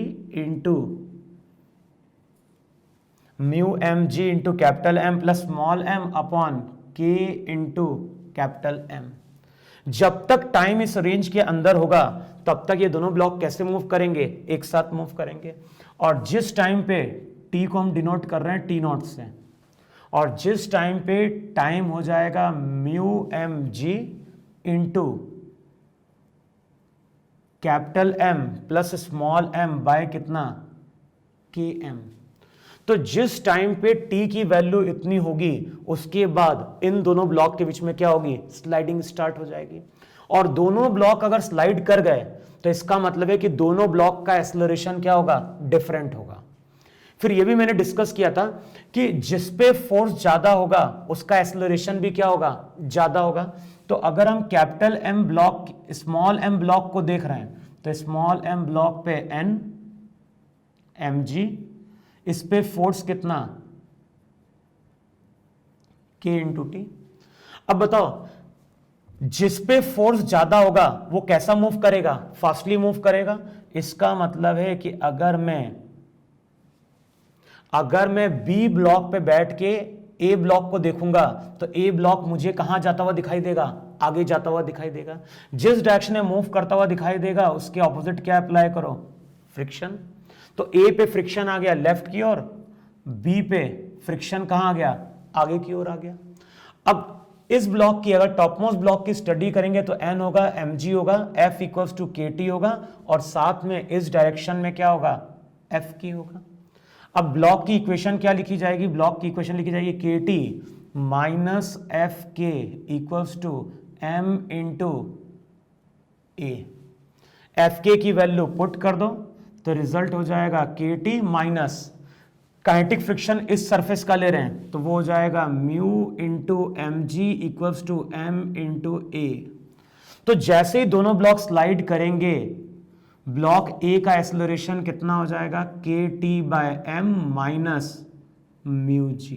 into capital M plus small m upon k into capital M। जब तक टाइम इस रेंज के अंदर होगा तब तक ये दोनों ब्लॉक कैसे मूव करेंगे, एक साथ मूव करेंगे। और जिस टाइम पे t को हम डिनोट कर रहे हैं t नॉट से, और जिस टाइम पे टाइम हो जाएगा mu M G into capital M plus small m by कितना, के m। तो जिस टाइम पे t की वैल्यू इतनी होगी उसके बाद इन दोनों ब्लॉक के बीच में क्या होगी, स्लाइडिंग स्टार्ट हो जाएगी। और दोनों ब्लॉक अगर स्लाइड कर गए तो इसका मतलब है कि दोनों ब्लॉक का एक्सेलरेशन क्या होगा, डिफरेंट होगा। फिर ये भी मैंने डिस्कस किया था कि जिस पे फोर्स ज्यादा होगा उसका एक्सेलरेशन भी क्या होगा, ज्यादा होगा। तो अगर हम capital M block small m block को देख रहे हैं तो स्मॉल m ब्लॉक पे n mg, इस पे फोर्स कितना, k इंटू टी। अब बताओ जिस पे फोर्स ज्यादा होगा वो कैसा मूव करेगा, फास्टली मूव करेगा। इसका मतलब है कि अगर मैं बी ब्लॉक पे बैठ के ए ब्लॉक को देखूंगा तो ए ब्लॉक मुझे कहां जाता हुआ दिखाई देगा, आगे जाता हुआ दिखाई देगा। जिस डायरेक्शन में मूव करता हुआ दिखाई देगा उसके ऑपोजिट क्या अप्लाई करो, फ्रिक्शन। तो ए पे फ्रिक्शन आ गया लेफ्ट की ओर, बी पे फ्रिक्शन कहां आ गया, आगे की ओर आ गया। अब इस ब्लॉक की अगर टॉप मोस्ट ब्लॉक की स्टडी करेंगे तो n होगा, mg होगा, f इक्वल्स टू kt होगा और साथ में इस डायरेक्शन में क्या होगा, f की होगा। अब ब्लॉक की इक्वेशन क्या लिखी जाएगी, ब्लॉक की इक्वेशन लिखी जाएगी kt माइनस एफ के equals to m into A. F K की वैल्यू पुट कर दो तो रिजल्ट हो जाएगा kt माइनस काइनेटिक फ्रिक्शन इस सरफेस का ले रहे हैं तो वो हो जाएगा mu into M G equals to M into A. तो जैसे ही दोनों ब्लॉक स्लाइड करेंगे ब्लॉक ए का एक्सेलरेशन कितना हो जाएगा, K T by M minus mu G.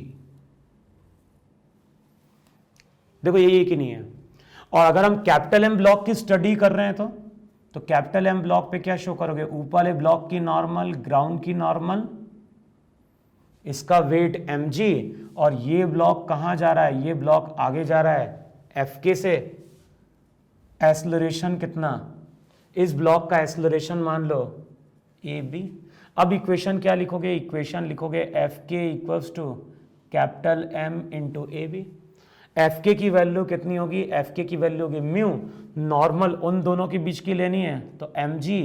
देखो ये कि नहीं है। और अगर हम कैपिटल एम ब्लॉक की स्टडी कर रहे हैं तो कैपिटल एम ब्लॉक पे क्या शो करोगे, ऊपर वाले ब्लॉक की नॉर्मल, ग्राउंड की नॉर्मल, इसका वेट mg, और ये ब्लॉक कहां जा रहा है, ये ब्लॉक आगे जा रहा है fk से। एक्सेलरेशन कितना, इस ब्लॉक का एक्सेलरेशन मान लो ab। अब इक्वेशन क्या लिखोगे, इक्वेशन लिखोगे fk equals to capital m into A B. fk की वैल्यू कितनी होगी, fk की वैल्यू होगी म्यू, नॉर्मल उन दोनों के बीच की लेनी है तो mg।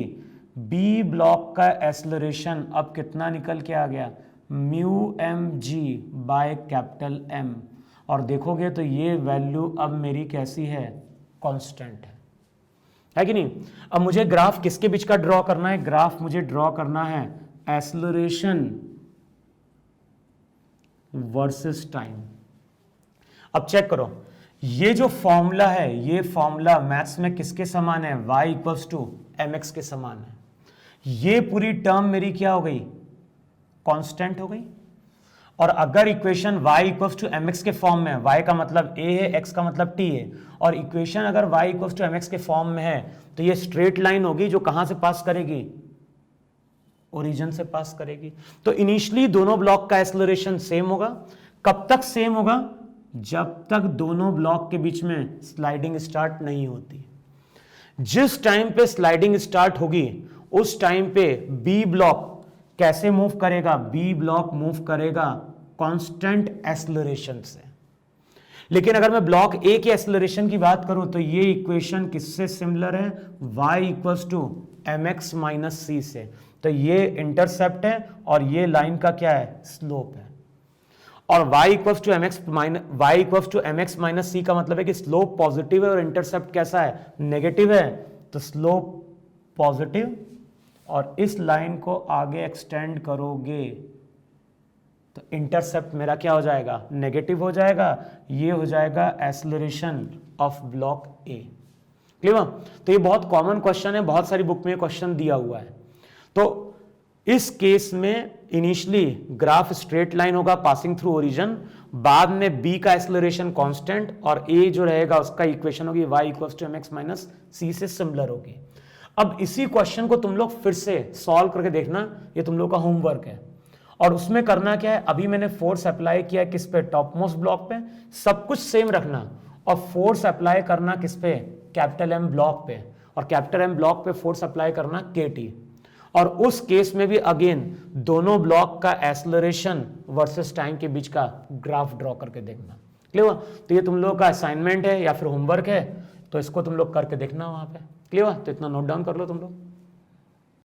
b ब्लॉक का एक्सेलरेशन अब कितना निकल के आ गया, mu M G by capital M। और देखोगे तो ये वैल्यू अब मेरी कैसी है, कांस्टेंट है कि नहीं। अब मुझे ग्राफ किसके बीच का ड्रॉ करना है, ग्राफ मुझे ड्रॉ करना है एक्सेलरेशन वर्सेस टाइम। अब चेक करो ये जो फॉर्मूला है, ये फॉर्मूला मैथ्स में किसके समान है, y इक्वल्स टू mx के समान है। ये पूरी टर्म मेरी क्या हो गई, कांस्टेंट हो गई। और अगर equation y equals to mx के फॉर्म में है, y का मतलब a है, x का मतलब t है, और इक्वेशन अगर y इक्वल्स टू mx के फॉर्म में है तो ये स्ट्रेट लाइन होगी जो कहां से पास करेगी, ओरिजिन से पास करेगी। तो इनिशियली दोनों ब्लॉक का एक्सेलरेशन सेम होगा। कब तक सेम होगा, जब तक दोनों ब्लॉक के बीच में स्लाइडिंग स्टार्ट नहीं होती। जिस टाइम पे स्लाइडिंग स्टार्ट होगी उस टाइम पे बी ब्लॉक कैसे मूव करेगा, बी ब्लॉक मूव करेगा कांस्टेंट एक्सेलरेशन से। लेकिन अगर मैं ब्लॉक ए के एक्सेलरेशन की बात करूं तो ये इक्वेशन किससे सिमिलर है, y equals to mx minus C से। तो ये इंटरसेप्ट है और ये लाइन का क्या है, स्लोप है। और y equals to mx minus C का मतलब है कि स्लोप पॉजिटिव है और इंटरसेप्ट कैसा है, नेगेटिव है। तो स्लोप पॉजिटिव, और इस लाइन को आगे एक्सटेंड करोगे तो इंटरसेप्ट मेरा क्या हो जाएगा, नेगेटिव हो जाएगा। ये हो जाएगा acceleration of block A. Clear. तो ये बहुत कॉमन क्वेश्चन है, बहुत सारी बुक में क्वेश्चन दिया हुआ है। तो इस केस में इनिशियली ग्राफ स्ट्रेट लाइन होगा पासिंग थ्रू ओरिजिन, बाद में बी का एक्सेलरेशन कांस्टेंट और ए जो रहेगा उसका इक्वेशन होगी y equals to mx minus C से सिमिलर होगी। अब इसी क्वेश्चन को तुम लोग फिर से सॉल्व करके देखना, ये तुम लोग का होमवर्क है। और उसमें करना क्या है, अभी मैंने फोर्स अप्लाई किया किस पे, टॉप मोस्ट ब्लॉक पे, सब कुछ सेम रखना। और फोर्स अप्लाई करना किस पे, कैपिटल एम ब्लॉक पे, और कैपिटल एम ब्लॉक पे फोर्स अप्लाई करना KT। और उस केस में भी अगेन दोनों ब्लॉक का एक्सेलरेशन वर्सेस टाइम के बीच का ग्राफ ड्रॉ करके देखना। क्लियर। तो ये तुम लोग का असाइनमेंट है या फिर होमवर्क है, तो इसको तुम लोग करके देखना वहां पे। क्लियर। तो इतना नोट डाउन कर लो तुम लोग।